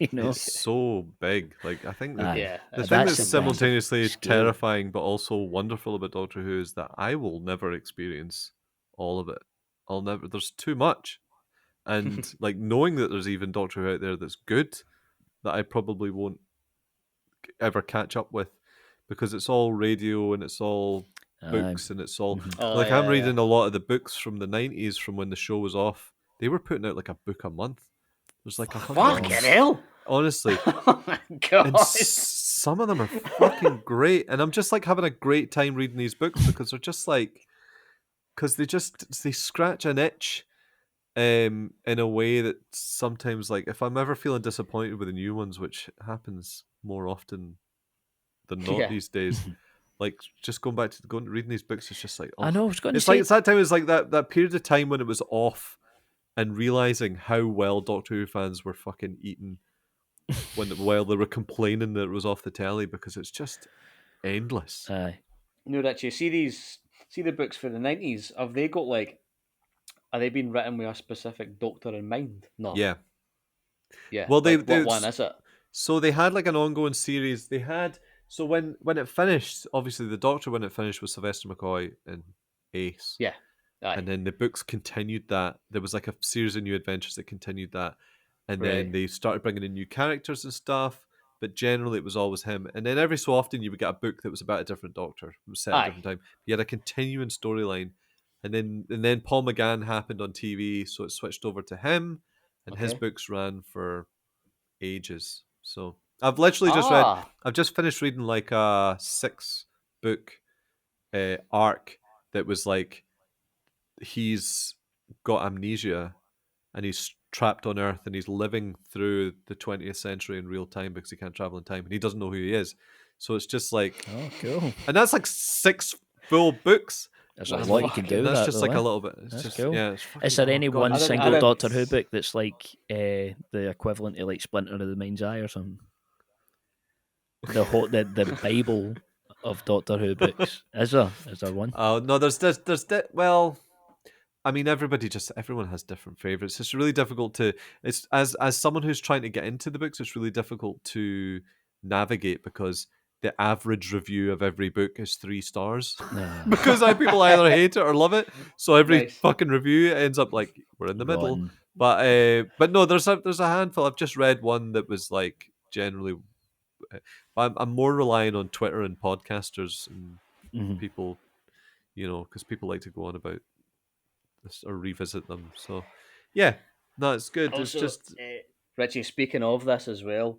Speaker 3: You know,
Speaker 1: it's so big. Like I think the thing
Speaker 3: that's
Speaker 1: that's
Speaker 3: the
Speaker 1: simultaneously
Speaker 3: scary.
Speaker 1: terrifying but also wonderful about Doctor Who is that I will never experience all of it. I'll never. There's too much, and like knowing that there's even Doctor Who out there that's good, that I probably won't ever catch up with, because it's all radio and it's all books and it's all like I'm reading a lot of the books from the 90s from when the show was off. They were putting out like a book a month. There's like 100.
Speaker 2: Fucking hell!
Speaker 1: Honestly,
Speaker 2: Oh my god!
Speaker 1: and some of them are fucking great, and I'm just like having a great time reading these books because they're just like, because they scratch an itch. In a way that sometimes, like, if I'm ever feeling disappointed with the new ones, which happens more often than not these days, like just going reading these books, it's just like,
Speaker 3: I know. I was going to
Speaker 1: it's
Speaker 3: say,
Speaker 1: like it's that time. It's like that period of time when it was off, and realizing how well Doctor Who fans were fucking eating while they were complaining that it was off the telly, because it's just endless.
Speaker 3: Aye.
Speaker 2: No, Richie, see the books for the 90s. Have they got like? Are they been written with a specific doctor in mind? No.
Speaker 1: Yeah.
Speaker 2: Yeah.
Speaker 1: Well,
Speaker 2: what one is it?
Speaker 1: So they had like an ongoing series. They had when it finished, obviously the Doctor when it finished was Sylvester McCoy and Ace.
Speaker 2: Yeah. Aye.
Speaker 1: And then the books continued that. There was like a series of new adventures that continued that. And then they started bringing in new characters and stuff. But generally it was always him. And then every so often you would get a book that was about a different Doctor. It was set at a different time. You had a continuing storyline. And then Paul McGann happened on TV, so it switched over to him. And his books ran for ages. So I've literally just read.
Speaker 2: Ah.
Speaker 1: I've just finished reading like a 6-book arc that was like he's got amnesia and he's trapped on Earth and he's living through the 20th century in real time because he can't travel in time and he doesn't know who he is. So it's just like,
Speaker 3: Oh, cool.
Speaker 1: and that's like 6 full books.
Speaker 3: There's a lot you can do with
Speaker 1: That's
Speaker 3: that,
Speaker 1: just
Speaker 3: though,
Speaker 1: like
Speaker 3: eh?
Speaker 1: a little bit. It's
Speaker 3: That's
Speaker 1: just
Speaker 3: cool.
Speaker 1: yeah. It's
Speaker 3: Is there any one
Speaker 2: I don't-
Speaker 3: single
Speaker 2: I don't-
Speaker 3: Doctor Who book that's like the equivalent to like Splinter of the Mind's Eye or something? The Bible of Doctor Who books. Is there one?
Speaker 1: Oh no, there's well, I mean everyone has different favorites. It's really difficult to it's as someone who's trying to get into the books, it's really difficult to navigate because the average review of every book is 3 stars because people either hate it or love it. So every
Speaker 2: Nice.
Speaker 1: fucking review ends up like we're in the middle.
Speaker 3: Rotten.
Speaker 1: But no, there's a handful. I've just read one that was like generally. I'm more relying on Twitter and podcasters and
Speaker 3: Mhm.
Speaker 1: people, because people like to go on about this or revisit them. So, yeah, no, it's good.
Speaker 2: Also,
Speaker 1: It's just
Speaker 2: Richie, speaking of this as well,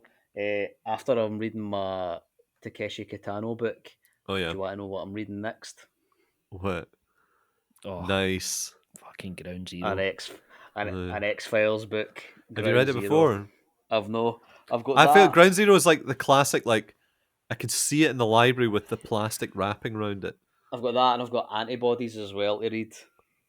Speaker 2: after I'm reading my Takeshi Kitano book,
Speaker 1: oh
Speaker 2: do
Speaker 1: yeah,
Speaker 2: you want to know what I'm reading next?
Speaker 1: what
Speaker 3: Oh,
Speaker 1: nice.
Speaker 3: fucking Ground Zero.
Speaker 2: An X-Files book.
Speaker 1: Have you read
Speaker 2: Ground
Speaker 1: it
Speaker 2: Zero.
Speaker 1: before?
Speaker 2: I've got
Speaker 1: I
Speaker 2: that.
Speaker 1: feel Ground Zero is like the classic. Like I could see it in the library with the plastic wrapping around it.
Speaker 2: I've got that, and I've got Antibodies as well to read.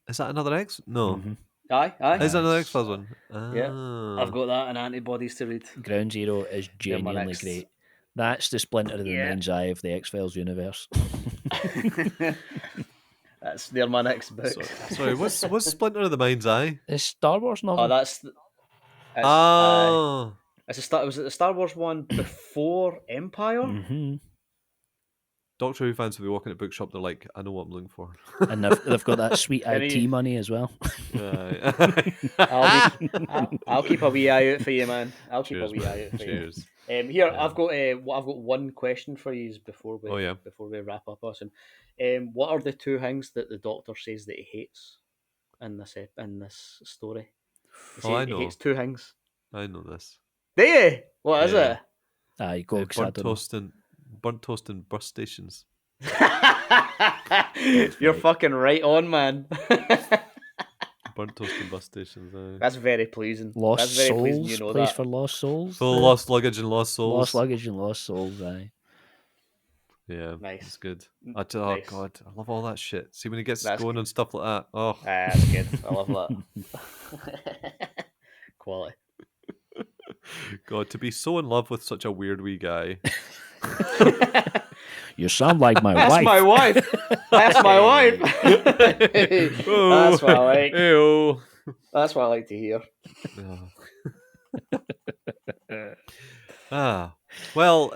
Speaker 1: Is that another X? No.
Speaker 3: Mhm.
Speaker 2: Aye.
Speaker 1: Is that another
Speaker 3: Nice.
Speaker 1: X Files one?
Speaker 2: Yeah,
Speaker 1: Ah.
Speaker 2: I've got that and Antibodies to read.
Speaker 3: Ground Zero is
Speaker 2: They're my
Speaker 3: genuinely
Speaker 2: next.
Speaker 3: great. That's the Splinter of the
Speaker 2: Yeah.
Speaker 3: Mind's Eye of the X-Files universe.
Speaker 2: They're my next book.
Speaker 1: Sorry, what's Splinter of the Mind's Eye?
Speaker 3: It's Star Wars novel.
Speaker 2: Oh, that's.
Speaker 1: Oh.
Speaker 2: Was it the Star Wars one before Empire?
Speaker 3: Mm-hmm.
Speaker 1: Doctor Who fans will be walking at bookshop. They're like, I know what I'm looking for.
Speaker 3: And they've got that sweet
Speaker 2: Any-
Speaker 3: IT money as well.
Speaker 2: I'll keep a wee eye out for you, man. I'll keep
Speaker 1: Cheers,
Speaker 2: a wee eye out for
Speaker 1: Cheers.
Speaker 2: you. Here, I've got one question for you before we
Speaker 1: Oh, yeah.
Speaker 2: wrap up, Austin. What are the 2 things that the Doctor says that he hates in this story? He hates 2 things.
Speaker 1: I know this.
Speaker 2: Do you? What is
Speaker 1: Yeah.
Speaker 2: it?
Speaker 3: Aye, go, 'cause I
Speaker 1: burnt
Speaker 3: don't know.
Speaker 1: toast and bus stations.
Speaker 2: You're fucking right on, man.
Speaker 1: Burnt toast and bus stations. Aye.
Speaker 2: That's very pleasing.
Speaker 3: Lost
Speaker 2: That's very
Speaker 3: Souls,
Speaker 2: pleasing. You know
Speaker 3: place
Speaker 2: that.
Speaker 3: for lost souls.
Speaker 1: Full
Speaker 3: there.
Speaker 1: lost luggage and lost souls.
Speaker 3: Lost luggage and lost souls. Aye.
Speaker 1: Yeah,
Speaker 2: Nice.
Speaker 1: it's good.
Speaker 2: Nice.
Speaker 1: Oh god, I love all that shit. See when he gets
Speaker 2: That's
Speaker 1: going
Speaker 2: good.
Speaker 1: and stuff like that. Oh,
Speaker 2: That's good. I love that. Quality.
Speaker 1: god, to be so in love with such a weird wee guy.
Speaker 3: You sound like my
Speaker 2: That's
Speaker 3: wife.
Speaker 2: my wife. That's my wife. That's what I like.
Speaker 1: Ew.
Speaker 2: That's what I like to hear.
Speaker 1: Well,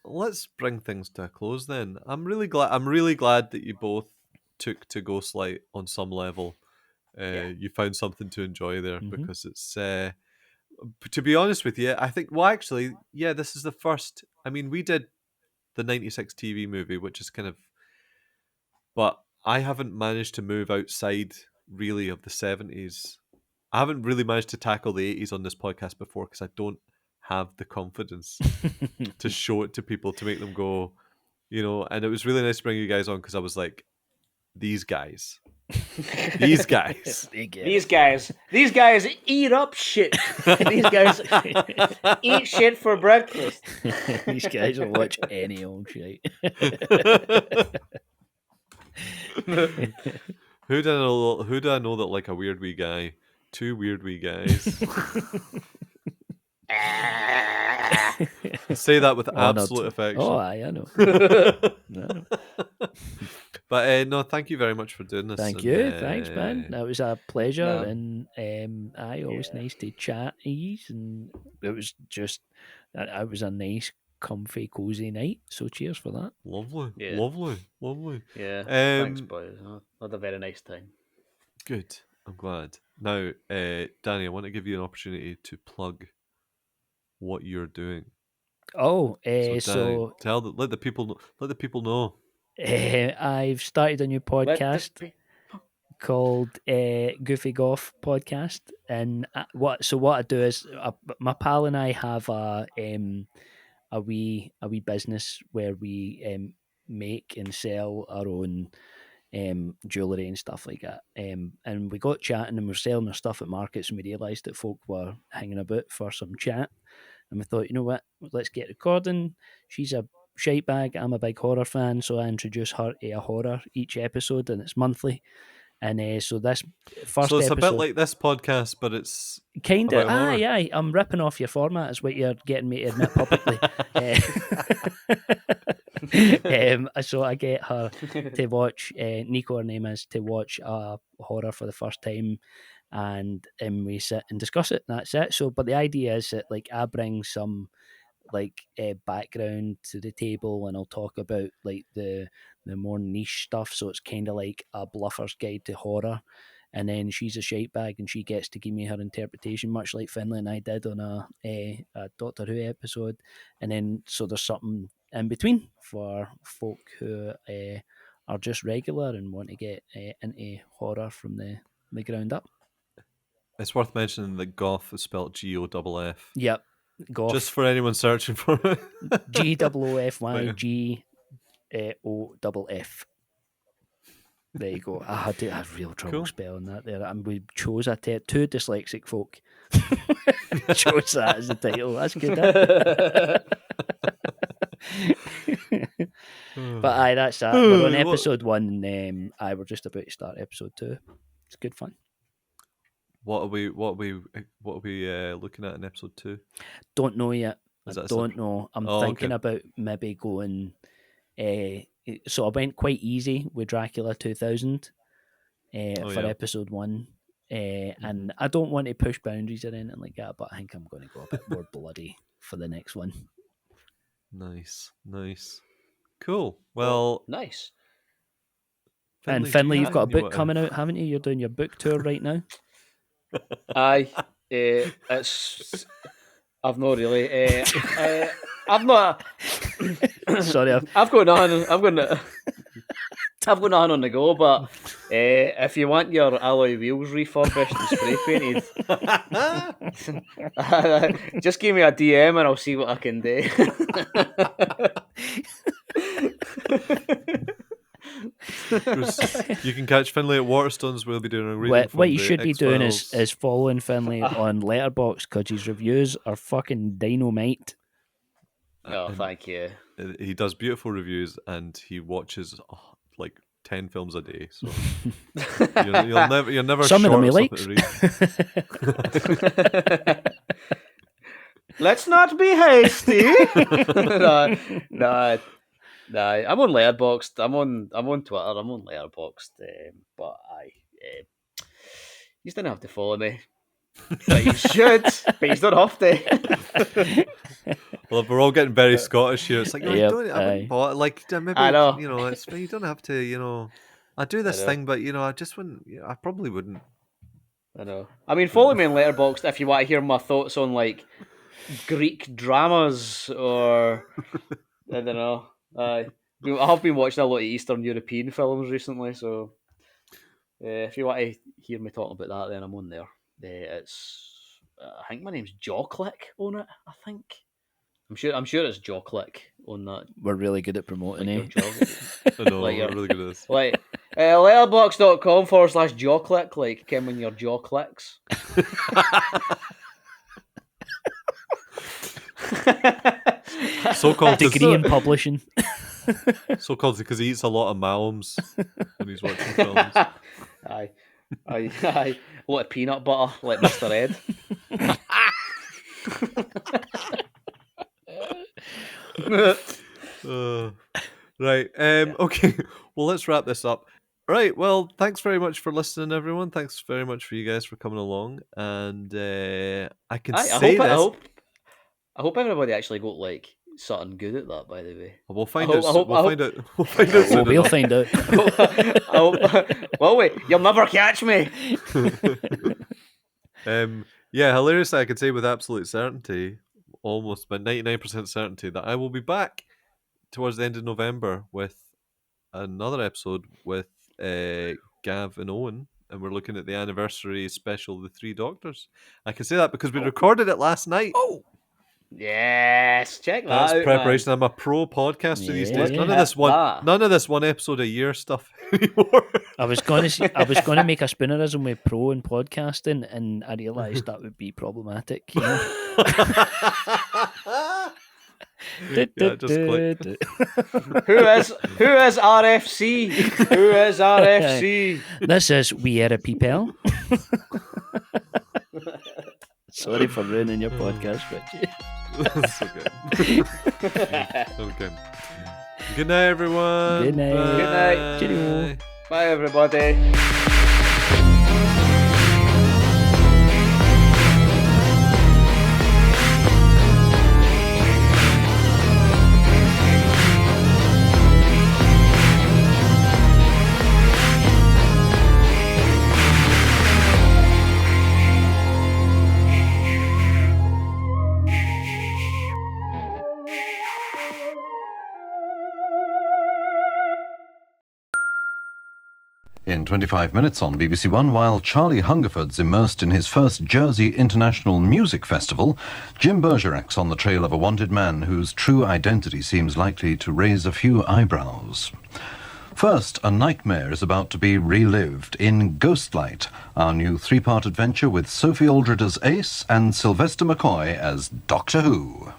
Speaker 1: let's bring things to a close then. I'm really glad that you both took to Ghostlight on some level. You found something to enjoy there because it's. To be honest with you, I think. Well, actually, yeah, this is the first. I mean, we did the '96 TV movie, which is kind of. But I haven't managed to move outside really of the '70s. I haven't really managed to tackle the '80s on this podcast before because I don't have the confidence to show it to people to make them go, and it was really nice to bring you guys on because I was like, these guys eat
Speaker 2: up shit. These guys eat shit for breakfast.
Speaker 3: These guys will watch any old shit.
Speaker 1: Who do I know that like a weird wee guy? 2 weird wee guys. Say that with absolute affection.
Speaker 3: Oh, I know. No.
Speaker 1: But no, thank you very much for doing this.
Speaker 3: Thank
Speaker 1: and,
Speaker 3: you. Thanks, man. That was a pleasure.
Speaker 2: No.
Speaker 3: And always nice to chat ease. And it was just, it was a nice, comfy, cozy night. So cheers for that.
Speaker 1: Lovely.
Speaker 2: Yeah.
Speaker 1: Lovely.
Speaker 2: Yeah. Thanks, boys. Had a very nice time.
Speaker 1: Good. I'm glad. Now, Danny, I want to give you an opportunity to plug what you're doing.
Speaker 3: Oh,
Speaker 1: So, Danny, let the people know.
Speaker 3: I've started a new podcast. called Goofy Golf Podcast, and what I do is my pal and I have a wee business where we make and sell our own jewellery and stuff like that. And we got chatting and we were selling our stuff at markets, and we realised that folk were hanging about for some chat. And we thought, you know what, let's get recording. She's a shite bag. I'm a big horror fan, so I introduce her to a horror each episode, and it's monthly. And so this first
Speaker 1: So it's
Speaker 3: episode,
Speaker 1: a bit like this podcast, but it's
Speaker 3: kind of.
Speaker 1: about horror.
Speaker 3: Aye. I'm ripping off your format, is what you're getting me to admit publicly. So I get her to watch, Nico, her name is, to watch a horror for the first time, and we sit and discuss it, and that's it. So, but the idea is that, like, I bring some, like, background to the table, and I'll talk about, like, the more niche stuff, so it's kind of like a bluffer's guide to horror. And then she's a shite bag, and she gets to give me her interpretation, much like Findlay and I did on a Doctor Who episode. And then so there's something in between for folk who are just regular and want to get into horror from the ground up.
Speaker 1: It's worth mentioning that goth is spelled GOFF.
Speaker 3: Yep, goth.
Speaker 1: Just for anyone searching for it.
Speaker 3: GOOFYGOFF. There you go. I had real trouble spelling that there, and we chose two dyslexic folk. Chose that as the title. That's good. But aye, that's that. We're on episode 1. We're just about to start episode 2. It's good fun.
Speaker 1: What are we looking at in episode 2?
Speaker 3: Don't know yet. I don't know. I'm thinking about maybe going. So I went quite easy with Dracula 2000 for episode 1. And I don't want to push boundaries or anything like that, but I think I'm going to go a bit more bloody for the next one.
Speaker 1: Nice. Cool. Well,
Speaker 2: nice.
Speaker 3: And Findlay, you've got a book coming out, haven't you? You're doing your book tour right now.
Speaker 2: Aye, it's. I've not really. I've not.
Speaker 3: Sorry,
Speaker 2: I've got nothing. I've got nothing on the go. But if you want your alloy wheels refurbished and spray painted, just give me a DM and I'll see what I can do.
Speaker 1: You can catch Findlay at Waterstones. We'll be doing a reading.
Speaker 3: What you should be doing is following Findlay on Letterboxd, because his reviews are fucking dynamite.
Speaker 2: Oh, thank you.
Speaker 1: He does beautiful reviews, and he watches like 10 films a day. So you're never
Speaker 3: some of them he
Speaker 1: short
Speaker 3: likes.
Speaker 2: Let's not be hasty. No. I'm on Letterboxd. I'm on Twitter. I'm on Letterboxd. But you don't have to follow me. But you should. But you don't have to.
Speaker 1: Well, we're all getting very Scottish here. It's like,
Speaker 3: Yep,
Speaker 1: maybe
Speaker 2: I know.
Speaker 1: It's you don't have to. I do this thing, but I just wouldn't. I probably wouldn't.
Speaker 2: I know. I mean, follow me on Letterboxd if you want to hear my thoughts on like Greek dramas or I don't know. I have been watching a lot of Eastern European films recently, so if you want to hear me talking about that, then I'm on there. It's I think my name's Jawclick on it. I think I'm sure it's Jawclick on that.
Speaker 3: We're really good at promoting it.
Speaker 1: I know, we're really good at this.
Speaker 2: Like letterboxd.com/Jawclick, like Kim when your jaw clicks.
Speaker 1: So-called
Speaker 3: degree in publishing.
Speaker 1: So-called because he eats a lot of malms when he's watching films.
Speaker 2: Aye. A lot of peanut butter, like Mr. Ed.
Speaker 1: Right. Okay. Well, let's wrap this up. Right. Well, thanks very much for listening, everyone. Thanks very much for you guys for coming along. And I
Speaker 2: hope everybody actually got like something good at that. By the way,
Speaker 1: we'll find out. We'll find out. We'll find out.
Speaker 3: We'll find out.
Speaker 2: Well, wait, you'll never catch me.
Speaker 1: Yeah, hilariously, I can say with absolute certainty, almost by 99% certainty, that I will be back towards the end of November with another episode with Gav and Owen, and we're looking at the anniversary special, The Three Doctors. I can say that because we recorded it last night.
Speaker 3: Oh,
Speaker 2: Yes, check that
Speaker 1: that's
Speaker 2: out,
Speaker 1: preparation.
Speaker 2: man.
Speaker 1: I'm a pro podcaster these days.
Speaker 3: Yeah.
Speaker 1: None of this one episode a year stuff anymore.
Speaker 3: I was going to make a spoonerism with pro and podcasting, and I realised that would be problematic. You know?
Speaker 1: Yeah, just click.
Speaker 2: Who is RFC? Who is RFC?
Speaker 3: This is We Are a People. Sorry for ruining your podcast, Richie.
Speaker 1: That's okay. Okay. Good night, everyone.
Speaker 3: Good night.
Speaker 1: Bye.
Speaker 2: Good night.
Speaker 3: Cheerio.
Speaker 2: Bye, everybody.
Speaker 12: In 25 minutes on BBC One, while Charlie Hungerford's immersed in his first Jersey International Music Festival, Jim Bergerac's on the trail of a wanted man whose true identity seems likely to raise a few eyebrows. First, a nightmare is about to be relived in Ghostlight, our new three-part adventure with Sophie Aldred as Ace and Sylvester McCoy as Doctor Who.